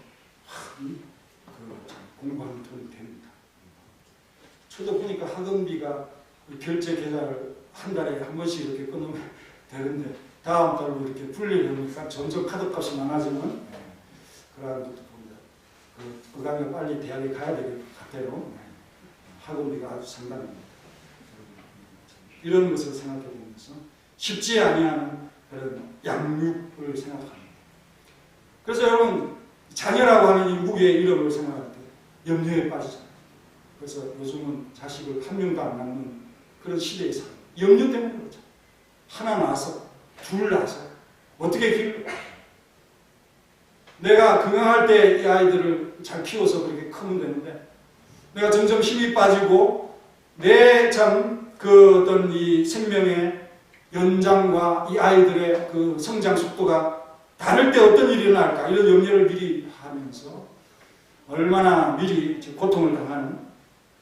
공부하는 돈이 됩니다. 저도 보니까 학원비가 결제 계좌를 한 달에 한 번씩 이렇게 끊으면 되는데 다음 달로 이렇게 분리하니까 점점 카드값이 많아지는 그런 것도 봅니다. 그 강에 빨리 대학에 가야 될 것 같아요. 학원비가 아주 상당합니다. 이런 것을 생각해 보면서 쉽지 아니하는 그런 양육을 생각합니다. 그래서 여러분 자녀라고 하는 이 무게의 이름을 생각할 때 염려에 빠지잖아요. 그래서 요즘은 자식을 한 명도 안 낳는 그런 시대에 살아요. 염려 때문에 그렇죠. 하나 낳아서 둘 낳아서 어떻게 길러? 내가 건강할 때 이 아이들을 잘 키워서 그렇게 크면 되는데 내가 점점 힘이 빠지고 내 참 그 어떤 이 생명의 연장과 이 아이들의 그 성장 속도가 다를 때 어떤 일이 일어날까 이런 염려를 미리 하면서 얼마나 미리 고통을 당하는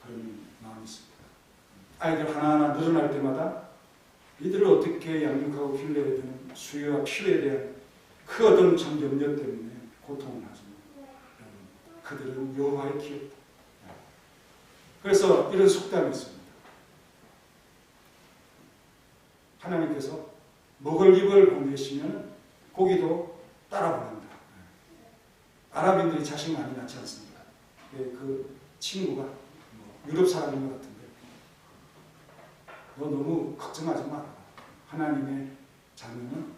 그런 마음이 있습니다. 아이들 하나하나 늘어날 때마다 이들을 어떻게 양육하고 길러야 되는 수유와 필요에 대한 그 어떤 참 염려 때문에 고통을 하지만 그들은 여호와의 기업이다. 그래서 이런 속담이 있습니다. 하나님께서 먹을 입을 보내시면 고기도 따라 보낸다. 아랍인들이 자식 많이 낳지 않습니까? 그 친구가 유럽 사람인 것 같은데 너 너무 걱정하지 마. 하나님의 자녀는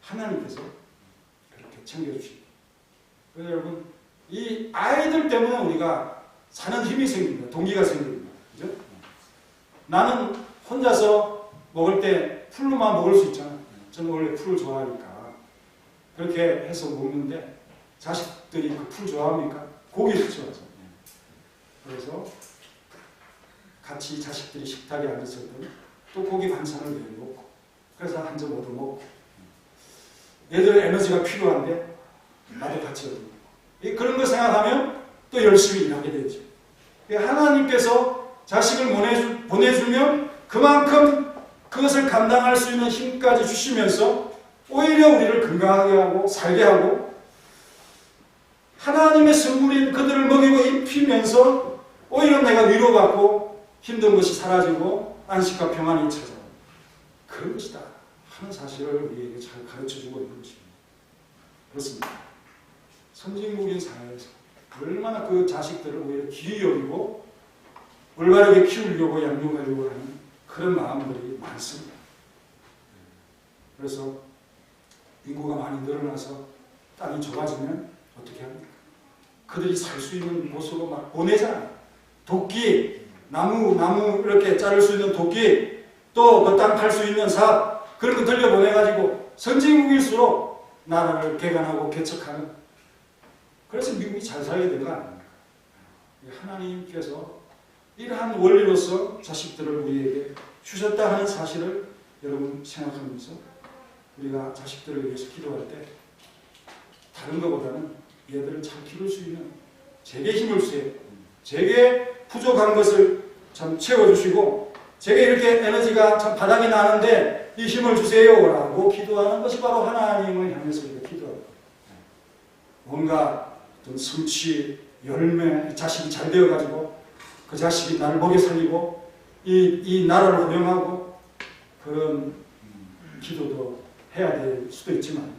하나님께서 그렇게 챙겨주십니다. 그래서 여러분 이 아이들 때문에 우리가 사는 힘이 생깁니다. 동기가 생깁니다. 그죠? 나는 혼자서 먹을 때 풀로만 먹을 수 있잖아. 저는 원래 풀을 좋아하니까 그렇게 해서 먹는데 자식들이 그 풀 좋아합니까? 고기를 좋아하죠. 그래서 같이 자식들이 식탁에 앉았을 때 또 고기 반찬을 내놓고 그래서 한 점 얻어먹고 얘들 에너지가 필요한데 나도 같이 얻어먹고 그런 거 생각하면 또 열심히 일하게 되죠. 하나님께서 자식을 보내주면 그만큼 그것을 감당할 수 있는 힘까지 주시면서 오히려 우리를 건강하게 하고 살게 하고 하나님의 선물인 그들을 먹이고 입히면서 오히려 내가 위로받고 힘든 것이 사라지고 안식과 평안이 찾아오는 그런 것이다 하는 사실을 우리에게 잘 가르쳐주고 있는 것입니다. 그렇습니다. 선진국인 사회에서 얼마나 그 자식들을 오히려 귀히 여기고 올바르게 키우려고 양육하려고 하는 그런 마음들이 많습니다. 그래서 인구가 많이 늘어나서 땅이 좁아지면 어떻게 합니까? 그들이 살 수 있는 곳으로 막 보내잖아요. 도끼, 나무 이렇게 자를 수 있는 도끼, 또 그 땅 팔 수 있는 삽 그런 거 들려보내가지고 선진국일수록 나라를 개간하고 개척하는 그래서 미국이 잘 살게 된 거 아닙니까? 하나님께서 이러한 원리로서 자식들을 우리에게 주셨다 하는 사실을 여러분 생각하면서 우리가 자식들을 위해서 기도할 때 다른 것보다는 얘들을 잘 키울 수 있는 제게 힘을 주세요. 제게 부족한 것을 참 채워주시고 제게 이렇게 에너지가 참 바닥이 나는데 이 힘을 주세요 라고 기도하는 것이 바로 하나님을 향해서 우리가 기도합니다. 뭔가 어떤 성취, 열매, 자식이 잘 되어가지고 그 자식이 나를 먹여 살리고 이 나라를 운영하고 그런 기도도 해야 될 수도 있지만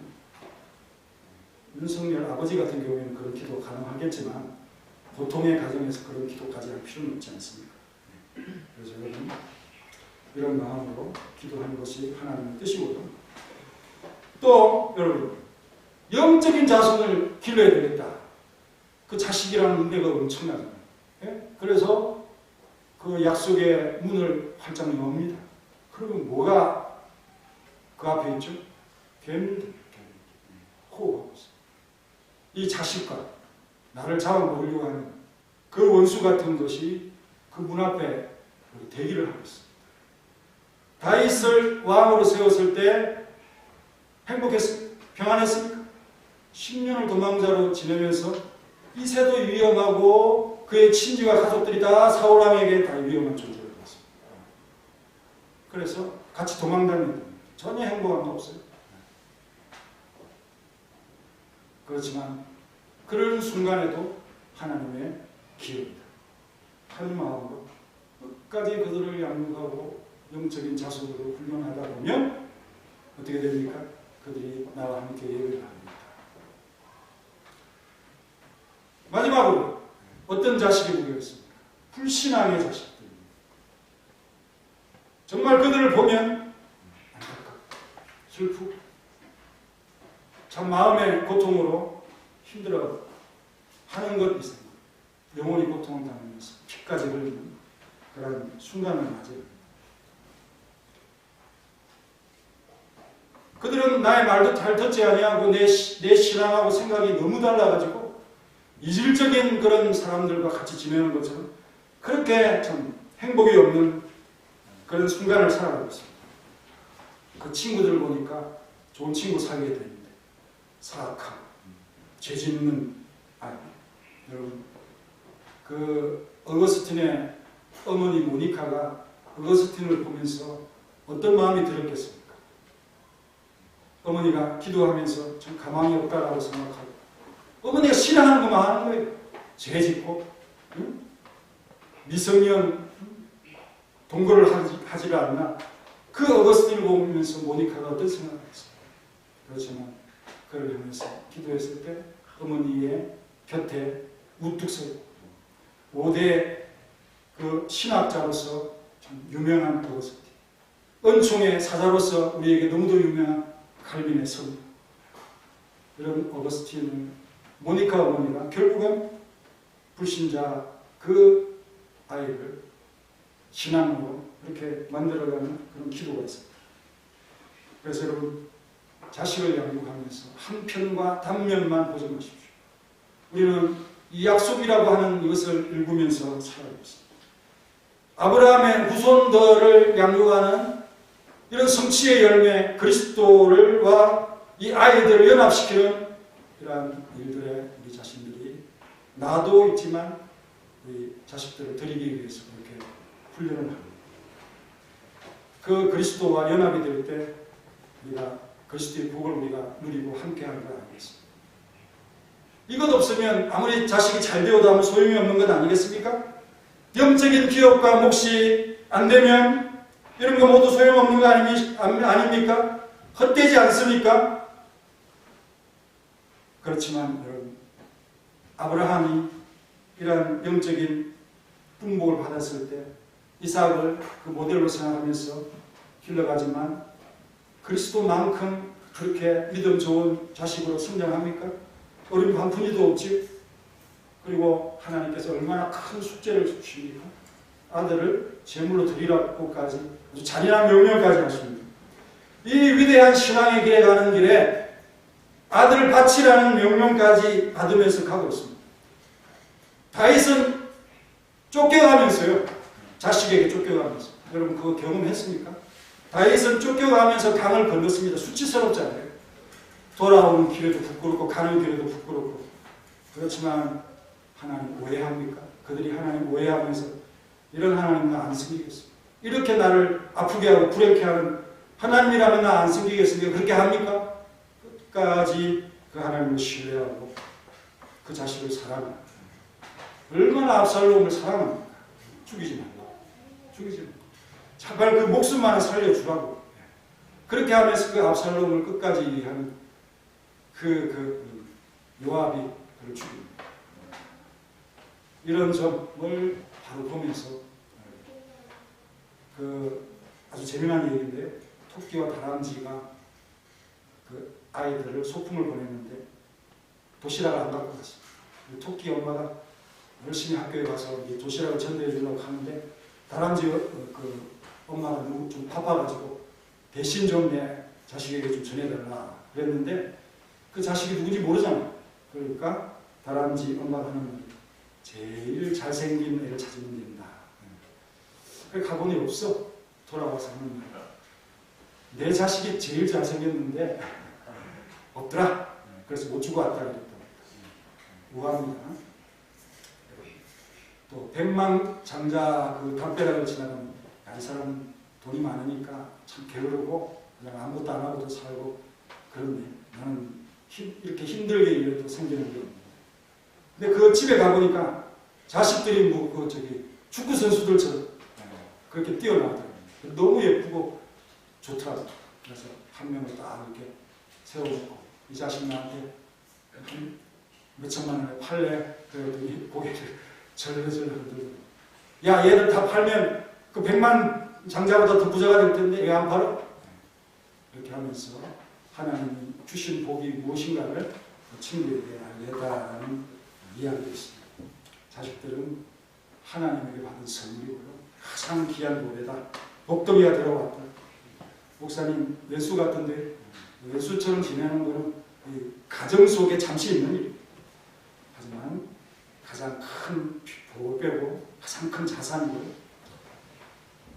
윤석열 아버지 같은 경우에는 그런 기도 가능하겠지만 보통의 가정에서 그런 기도까지 할 필요는 없지 않습니까? 그래서 여러분 이런 마음으로 기도하는 것이 하나님의 뜻이고요. 또 여러분 영적인 자손을 길러야 되겠다. 그 자식이라는 은혜가 엄청나잖아요. 예? 그래서 그 약속의 문을 활짝 여옵니다. 그러면 뭐가 그 앞에 있죠? 괴물들. 호흡하고 있어요. 이 자식과 나를 잡아먹으려고 하는 그 원수 같은 것이 그 문 앞에 대기를 하고 있습니다. 다윗을 왕으로 세웠을 때 행복했습니까? 평안했습니까? 10년을 도망자로 지내면서 이세도 위험하고 그의 친지와 가족들이 다 사울왕에게 다 위험한 존재가 되었습니다. 그래서 같이 도망다니는 전혀 행복함도 없어요. 그렇지만 그런 순간에도 하나님의 기회입니다. 한 마음으로 끝까지 그들을 양육하고 영적인 자손으로 훈련하다 보면 어떻게 됩니까? 그들이 나와 함께 예배를 합니다. 마지막으로 어떤 자식이 보겠습니까? 불신앙의 자식들입니다. 정말 그들을 보면 안타깝고 슬프고 참 마음의 고통으로 힘들어 하는 것 있습니다. 영원히 고통을 당하면서 피까지 흘리는 그런 순간을 맞이합니다. 그들은 나의 말도 잘 듣지 아니하고 내 신앙하고 생각이 너무 달라가지고 이질적인 그런 사람들과 같이 지내는 것처럼 그렇게 참 행복이 없는 그런 순간을 살아가고 있습니다. 그 친구들 보니까 좋은 친구 사귀게 되는데 사악하고 죄짓는 아이. 여러분 그 어거스틴의 어머니 모니카가 어거스틴을 보면서 어떤 마음이 들었겠습니까? 어머니가 기도하면서 참 가망이 없다라고 생각하고 어머니가 신앙하는 것만 하는 거예요. 죄 짓고 응? 미성년 동거를 하지를 않나. 그 어거스틴을 보면서 모니카가 어떤 생각을 했어요. 그렇지만 그를 향해서 기도했을 때 어머니의 곁에 우뚝 서 있고 5대 그 신학자로서 참 유명한 어거스틴, 은총의 사자로서 우리에게 너무도 유명한 칼빈의 성, 이런 어거스틴을 모니카 어머니가 결국은 불신자 그 아이를 신앙으로 이렇게 만들어가는 그런 기도가 있습니다. 그래서 여러분, 자식을 양육하면서 한 편과 단면만 보지 마십시오. 우리는 이 약속이라고 하는 이것을 읽으면서 살아가고 있습니다. 아브라함의 후손들을 양육하는 이런 성취의 열매, 그리스도를과 이 아이들을 연합시키는 이러한 일들에 우리 자신들이 나도 있지만 우리 자식들을 드리기 위해서 그렇게 훈련을 합니다. 그 그리스도와 연합이 될 때 우리가 그리스도의 복을 우리가 누리고 함께하는 걸 아니겠습니까? 이것 없으면 아무리 자식이 잘 되어도 아무 소용이 없는 것 아니겠습니까? 영적인 기업과 몫이 안 되면 이런 거 모두 소용없는 거 아닙니까? 헛되지 않습니까? 그렇지만 여러분, 아브라함이 이러한 영적인 풍복을 받았을 때 이삭을 그 모델로 생각하면서 길러가지만 그리스도만큼 그렇게 믿음 좋은 자식으로 성장합니까? 어린 반푼이도 없지. 그리고 하나님께서 얼마나 큰 숙제를 주십니까? 아들을 제물로 드리라고까지 아주 잔인한 명령까지 하십니다. 이 위대한 신앙의 길에 가는 길에 아들을 바치라는 명령까지 받으면서 가고 있습니다. 다윗은 쫓겨가면서요. 자식에게 쫓겨가면서. 여러분 그거 경험했습니까? 다윗은 쫓겨가면서 강을 건넜습니다. 수치스럽지 않아요? 돌아오는 길에도 부끄럽고 가는 길에도 부끄럽고. 그렇지만 하나님 오해합니까? 그들이 하나님 오해하면서 이런 하나님 나 안 섬기겠습니다. 이렇게 나를 아프게 하고 불행케 하는 하나님이라면 나 안 섬기겠습니까? 그렇게 합니까? 끝까지 그 하나님을 신뢰하고 그 자식을 사랑합니다. 얼마나 압살롬을 사랑합니까? 죽이지 말라. 죽이지 말라. 제발 그 목숨만은 살려주라고. 그렇게 하면서 그 압살롬을 끝까지 하는 그 요압이 그를 죽입니다. 이런 점을 바로 보면서 그 아주 재미난 얘기인데 토끼와 다람쥐가 그 아이들을 소풍을 보냈는데 도시락을 안 갖고 갔습니다. 토끼 엄마가 열심히 학교에 가서 도시락을 전달해 주려고 하는데 다람쥐 그 엄마가 너무 좀 바빠가지고 대신 좀 내 자식에게 좀 전해달라 그랬는데 그 자식이 누군지 모르잖아요. 그러니까 다람쥐 엄마가 하는 말이 제일 잘생긴 애를 찾으면 된다. 그래 가본이 없어. 돌아와서 하는 말. 내 자식이 제일 잘생겼는데 없더라. 그래서 못 주고 왔다 그랬다. 우아합니다. 또 백망장자 그 담벼락을 지나가면 이 사람 돈이 많으니까 참 게으르고 그냥 아무것도 안 하고도 살고 그러네. 나는 이렇게 힘들게 일해도 생기는 게 없네. 근데 그 집에 가보니까 자식들이 축구 선수들처럼 그렇게 뛰어나더라고요. 너무 예쁘고 좋더라고요. 그래서 한 명을 딱 이렇게 세워놓고 이 자식 나한테 몇 천만 원에 팔래? 그랬더니 고개를 절레절레 흔들고 야 얘들 다 팔면 그 100만 장자보다 더 부자가 될 텐데 왜 안 팔아? 이렇게 하면서 하나님이 주신 복이 무엇인가를 친구에게 알려다라는 이야기도 있습니다. 자식들은 하나님에게 받은 선물이고요. 가장 귀한 노래다. 복덩이가 들어왔다. 목사님 외수 같은데 외수처럼 지내는 것은 가정 속에 잠시 있는 일입니다. 하지만 가장 큰 복을 빼고 가장 큰 자산이고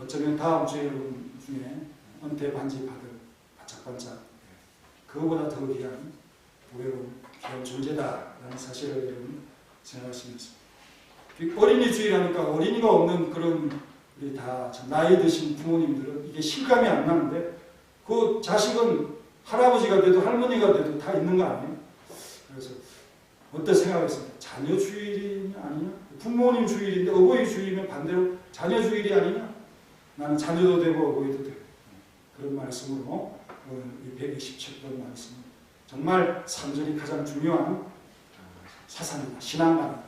어쩌면 다음 주에 여러분 중에 은퇴 반지 받을 반짝반짝 그거보다 더 귀한 보배로운 귀한 존재다라는 사실을 여러분 생각하시면서 어린이 주의라니까 어린이가 없는 그런 우리 다 나이 드신 부모님들은 이게 실감이 안 나는데 그 자식은 할아버지가 돼도 할머니가 돼도 다 있는 거 아니에요? 그래서 어떤 생각했습니다. 자녀 주일이 아니냐? 부모님 주일인데 어버이 주일이면 반대로 자녀 주일이 아니냐? 나는 자녀도 되고 어버이도 되고 그런 말씀으로 오늘 이 127번 말씀 정말 3절이 가장 중요한 사상이다. 신앙관이다.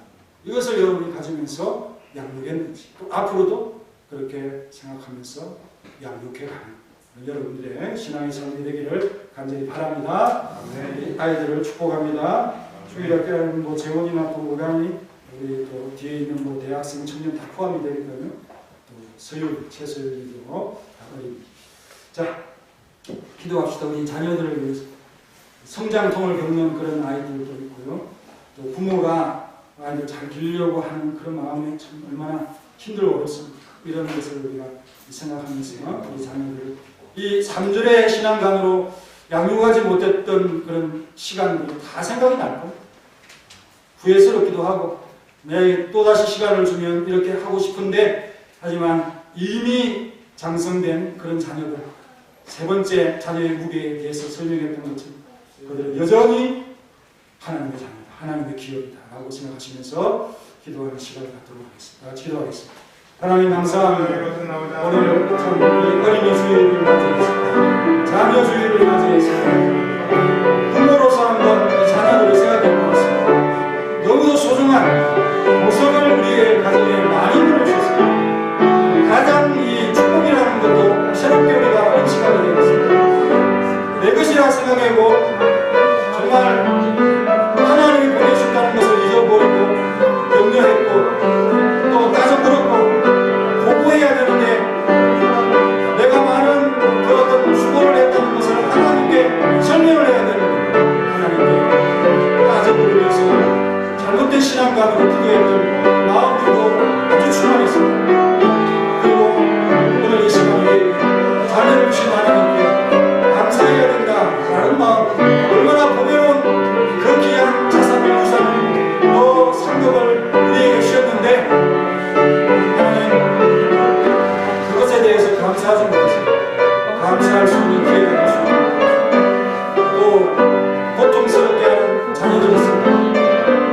이것을 여러분이 가지면서 양육했는지 또 앞으로도 그렇게 생각하면서 양육해가는 여러분들의 신앙의 삶이 되기를 간절히 바랍니다. 네. 아이들을 축복합니다. 주일학교는 뭐 재원이나 또 오간이 우리 또 뒤에 있는 뭐 대학생, 청년 다 포함이 되니까요. 또 서율, 최서율도 어린이. 자, 기도합시다. 우리 자녀들을 위해서 성장통을 겪는 그런 아이들도 있고요. 또 부모가 아이들 잘 기르려고 하는 그런 마음이 참 얼마나 힘들고 어렵습니까? 이런 것을 우리가 생각하면서 우리 자녀들 이 3절의 신앙관으로 양육하지 못했던 그런 시간들이 다 생각이 날 겁니다. 후회스럽기도 하고 내가 또다시 시간을 주면 이렇게 하고 싶은데 하지만 이미 장성된 그런 자녀들 세 번째 자녀의 무게에 대해서 설명했던 것처럼 그들은 여전히 하나님의 자녀다. 하나님의 기업이다. 라고 생각하시면서 기도하는 시간을 갖도록 하겠습니다. 같이 기도하겠습니다. 하나님 감사합니다. 오늘 참 어린이 주일을 맞이했습니다. 자녀 주일을 맞이했습니다. 부모로서 한번 이 자녀들을 생각해 보았습니다. 너무도 소중한 보석을 우리의 가정에 많이 누려주셨습니다. 가장 이 축복이라는 것도 새롭게 우리가 인식하게 되었습니다. 내 것이라 생각하고 정말 하나님이 보내주셨다는 것을 잊어버리고 염려했고 또 따져 물었고 보고해야 되는데 내가 많은 그 어떤 수고를 했다는 것을 하나님께 설명을 해야 되는데 하나님께 따져 물으면서 잘못된 신앙관으로 기도했던 마음들도 아주 충만했습니다. 그리고 오늘 이 시간에 자녀를 주신 하나님께 감사해야 된다라는 마음 얼마나 보배로운 그 귀한 자산을 유산을 또 상급을 우리에게 주셨는데 하나님 그것에 대해서 감사하지 못해서 감사할 수 있는 기회가 주시고 또 고통스럽게 하는 자녀들이 있습니다.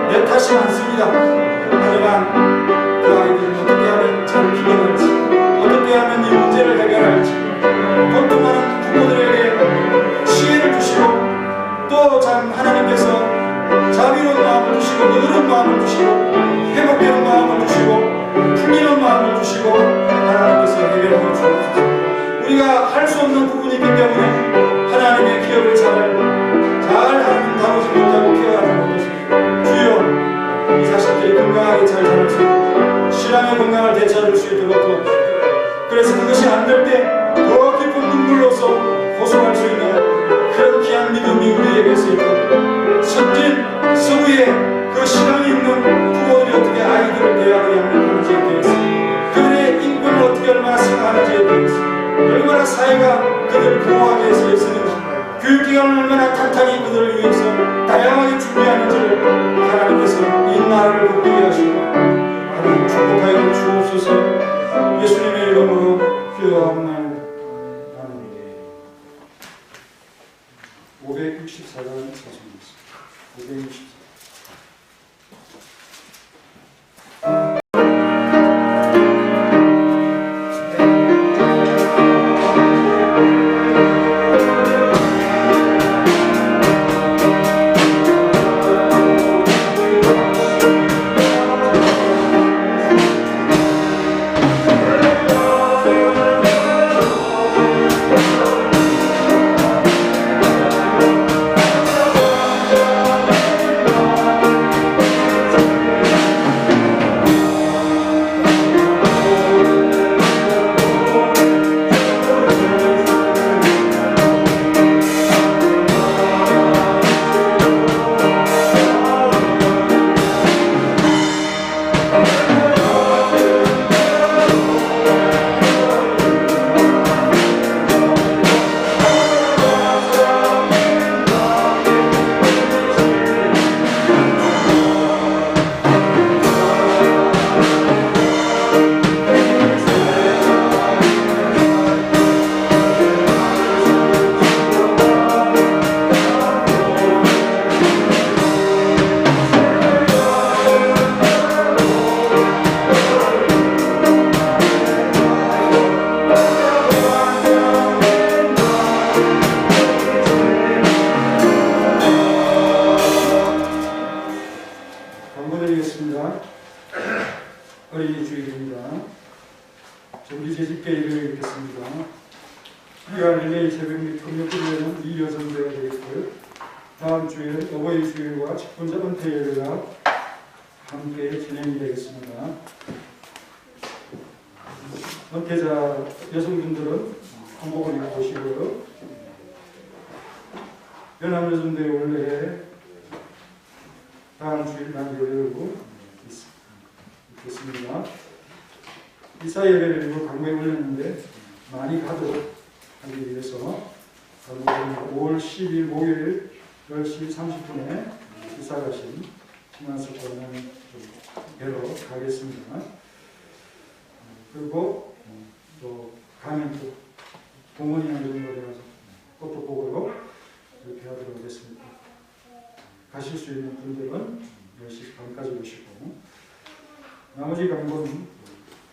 내 탓이 많습니다. 하지만 그 아이들은 어떻게 하면 잘 기억할지 어떻게 하면 이 문제를 해결할지 고통하는 부모들에게 지혜를 주시고 또 참 하나님께서 자비로운 마음을 주시고 너그러운 마음을 주시고 회복되는 마음을 주시고 풀리는 마음을 주시고 하나님께서 해결하여 주옵소서. 우리가 할 수 없는 부분이 있기 때문에 하나님의 기업을 잘 하나님 다루지 못하고 케어하지 못했습니다. 주여 이 자식들이 건강하게 잘 자랄 수 있고 신앙의 건강을 되찾을 수 있도록 도와주시고 그래서 그것이 안 될 때 더 깊은 눈물로서 호소할 수 있는 그런 귀한 믿음이 우리에게서 있고 선진 서구의 그 시간이 있는 부모들이 어떻게 아이들을 대하고 양육하는지에 대해서 그들의 인권을 어떻게 얼마나 생각하는지에 대해서 얼마나 사회가 그들을 보호하기 위해서 애쓰는지 교육기관을 얼마나 탄탄히 그들을 위해서 다양하게 준비하는지를 하나님께서 이 나라를 복되게 하시고 하나님 축복하여 주옵소서. 예수님의 이름으로 기도하옵나이다. 564장 사정입니다. 564. 귀한 릴레이 새벽 및 금요 예배는 이 여성대가 되겠고요. 다음 주에는 어버이 주일과 직분자 은퇴 예배가 함께 진행이 되겠습니다. 은퇴자 여성분들은 한복을 입고 오시고요. 연합여성대회 원래에 다음 주일 날 예배를 있겠습니다. 이사 예배를 일부 강구에 올렸는데 많이 가도록 하기 위해서 5월 10일 목요일 10시 30분에 이사 가신 신앙석과는 뵈러 가겠습니다. 그리고 또 가면 또 동원이나 이런 거에 가서 꽃도 보고요. 이렇게 하도록 하겠습니다. 가실 수 있는 분들은 10시 반까지 오시고 나머지 강구는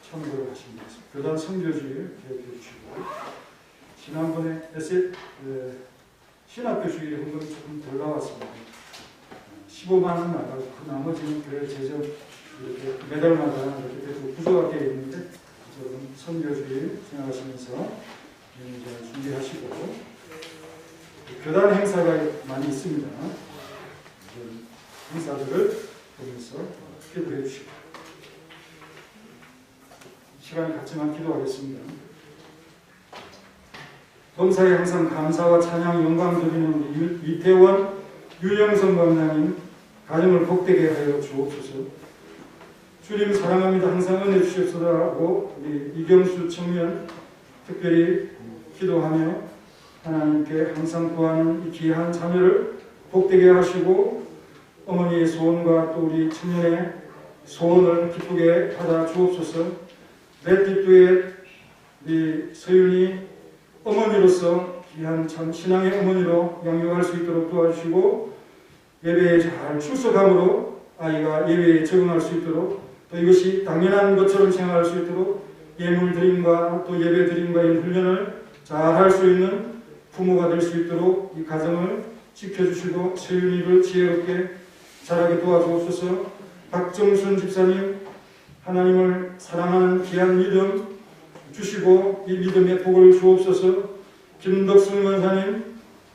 참고를 하시면 되겠습니다. 교단 선교주일 기억해 주시고 지난번에 신학교 주일 헌금이 조금 덜 나왔습니다. 15만 원 나가고 그 나머지는 교회 재정 이렇게 매달마다 이렇게 계속 부족하게 있는데 여러분 선교주일 생각하시면서 준비하시고 교단 행사가 많이 있습니다. 행사들을 보면서 기도해 주시고 시간이 같지만 기도하겠습니다. 범사에 항상 감사와 찬양 영광 드리는 이태원 유영선 권사님 가정을 복되게 하여 주옵소서. 주님 사랑합니다. 항상 은혜 주시옵소서라고 우리 이경수 청년 특별히 기도하며 하나님께 항상 구하는 이 귀한 자녀를 복되게 하시고 어머니의 소원과 또 우리 청년의 소원을 기쁘게 받아 주옵소서. 맷집두의 우리 서윤이 어머니로서 귀한 참 신앙의 어머니로 양육할 수 있도록 도와주시고 예배에 잘 출석함으로 아이가 예배에 적응할 수 있도록 또 이것이 당연한 것처럼 생각할 수 있도록 예물 드림과 또 예배 드림과의 훈련을 잘 할 수 있는 부모가 될 수 있도록 이 가정을 지켜주시고 서윤이를 지혜롭게 자라게 도와주옵소서. 박정순 집사님 하나님을 사랑하는 귀한 믿음 주시고 이 믿음의 복을 주옵소서. 김덕순 권사님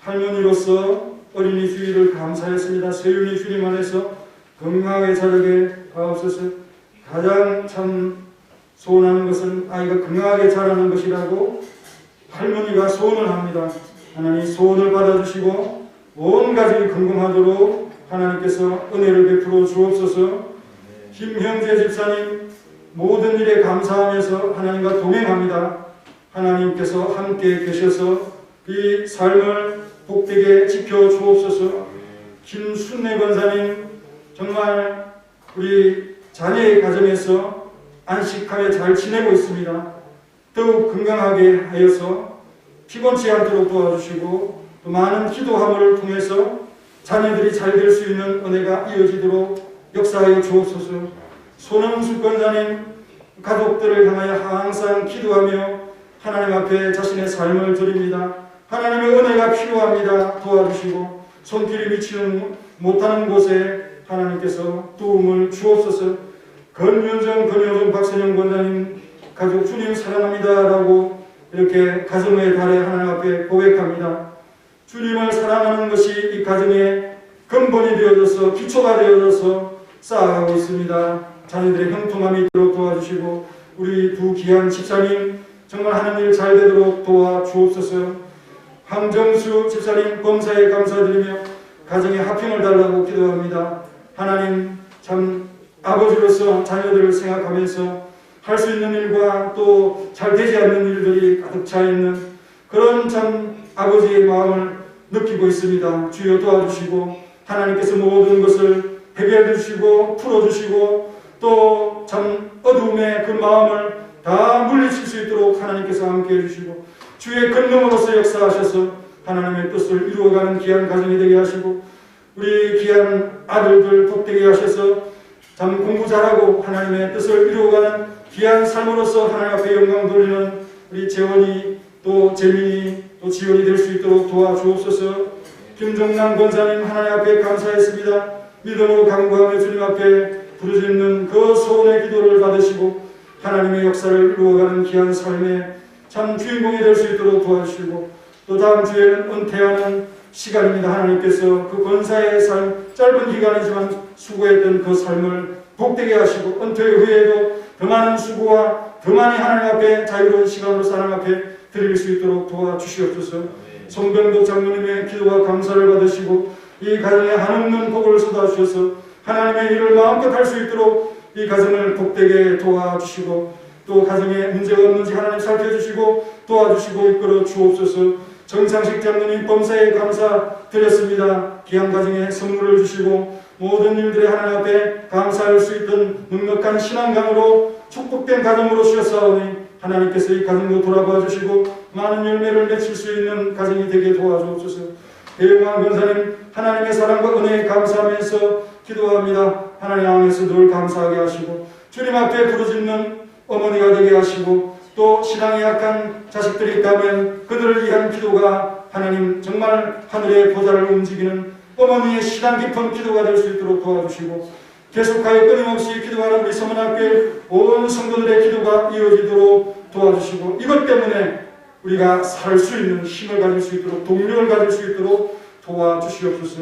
할머니로서 어린이 주일을 감사했습니다. 서윤이 주님 안에서 건강하게 자라게 하옵소서. 가장 참 소원하는 것은 아이가 건강하게 자라는 것이라고 할머니가 소원을 합니다. 하나님 소원을 받아주시고 온 가족이 건강하도록 하나님께서 은혜를 베풀어 주옵소서. 김형재 집사님 모든 일에 감사하면서 하나님과 동행합니다. 하나님께서 함께 계셔서 이 삶을 복되게 지켜 주옵소서. 김순례 권사님 정말 우리 자녀의 가정에서 안식하며 잘 지내고 있습니다. 더욱 건강하게 하여서 피곤치 않도록 도와주시고 또 많은 기도함을 통해서 자녀들이 잘 될 수 있는 은혜가 이어지도록 역사하여 주옵소서. 손흥수 권사님 가족들을 향하여 항상 기도하며 하나님 앞에 자신의 삶을 드립니다. 하나님의 은혜가 필요합니다. 도와주시고 손길이 미치는 못하는 곳에 하나님께서 도움을 주옵소서. 건윤정 박선영 권사님 가족 주님 사랑합니다 라고 이렇게 가정의 달에 하나님 앞에 고백합니다. 주님을 사랑하는 것이 이 가정의 근본이 되어져서 기초가 되어져서 쌓아가고 있습니다. 자녀들의 형통함이 있도록 도와주시고 우리 두 귀한 집사님 정말 하는 일 잘 되도록 도와주옵소서. 황정수 집사님 범사에 감사드리며 가정의 화평을 달라고 기도합니다. 하나님 참 아버지로서 자녀들을 생각하면서 할 수 있는 일과 또 잘 되지 않는 일들이 가득 차 있는 그런 참 아버지의 마음을 느끼고 있습니다. 주여 도와주시고 하나님께서 모든 것을 해결해 주시고 풀어주시고 또 참 어두움의 그 마음을 다 물리칠 수 있도록 하나님께서 함께 해주시고 주의 권능으로서 역사하셔서 하나님의 뜻을 이루어가는 귀한 가정이 되게 하시고 우리 귀한 아들들 복되게 하셔서 참 공부 잘하고 하나님의 뜻을 이루어가는 귀한 삶으로서 하나님 앞에 영광 돌리는 우리 재원이 또 재민이 또 지원이 될 수 있도록 도와주옵소서. 김종남 권사님 하나님 앞에 감사했습니다. 믿음으로 간구하며 주님 앞에 부르짖는 그 소원의 기도를 받으시고 하나님의 역사를 이루어가는 귀한 삶에 참 주인공이 될 수 있도록 도와주시고, 또 다음 주에는 은퇴하는 시간입니다. 하나님께서 그 권사의 삶, 짧은 기간이지만 수고했던 그 삶을 복되게 하시고, 은퇴 후에도 더 많은 수고와 더 많이 하나님 앞에 자유로운 시간으로 하나님 앞에 드릴 수 있도록 도와주시옵소서. 송병도 장로님의 기도와 감사를 받으시고 이 가정에 한없는 복을 쏟아주셔서 하나님의 일을 마음껏 할 수 있도록 이 가정을 복되게 도와주시고, 또 가정에 문제가 없는지 하나님 살펴주시고 도와주시고 이끌어 주옵소서. 정창식 장로님 범사에 감사드렸습니다. 귀한 가정에 선물을 주시고 모든 일들에 하나님 앞에 감사할 수 있던 넉넉한 신앙강으로 축복된 가정으로 주셨사오니 하나님께서 이 가정도 돌아봐 주시고 많은 열매를 맺힐 수 있는 가정이 되게 도와주옵소서. 대용환 권사님 하나님의 사랑과 은혜에 감사하면서 기도합니다. 하나님 안에서 늘 감사하게 하시고 주님 앞에 부르짖는 어머니가 되게 하시고, 또 신앙이 약한 자식들이 있다면 그들을 위한 기도가 하나님 정말 하늘의 보좌를 움직이는 어머니의 신앙 깊은 기도가 될 수 있도록 도와주시고, 계속하여 끊임없이 기도하는 우리 서문학교의 온 성도들의 기도가 이어지도록 도와주시고, 이것 때문에 우리가 살 수 있는 힘을 가질 수 있도록, 동력을 가질 수 있도록 도와주시옵소서.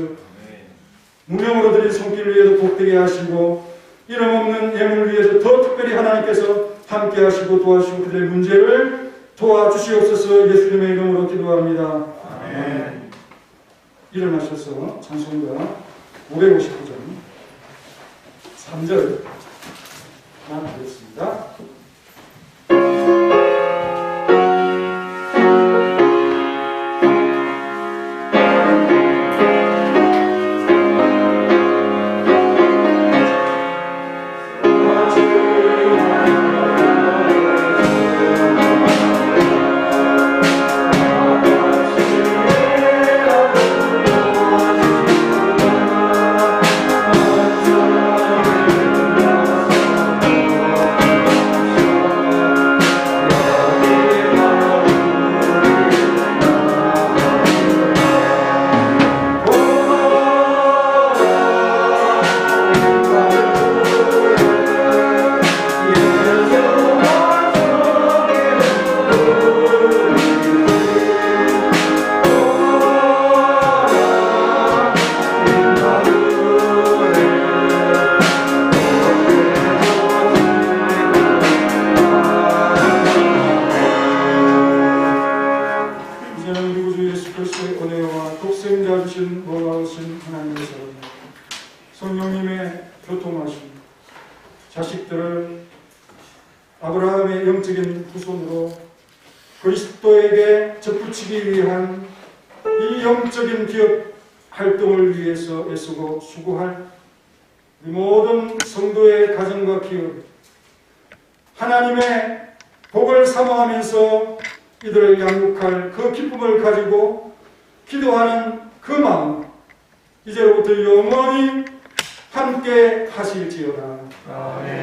무명으로 드린 손길을 위해서 복되게 하시고 이름 없는 예물을 위해서 더 특별히 하나님께서 함께 하시고 도와주시고 그들의 문제를 도와주시옵소서. 예수님의 이름으로 기도합니다. 아멘. 일어나셔서 찬송가 559장 3절만 하겠습니다. 성령님의 교통하심, 자식들을 아브라함의 영적인 후손으로 그리스도에게 접붙이기 위한 이 영적인 기업 활동을 위해서 애쓰고 수고할 모든 성도의 가정과 기업, 하나님의 복을 사모하면서 이들을 양육할 그 기쁨을 가지고 기도하는 그 마음, 이제로부터 영원히 함께 하실지어다. 아멘.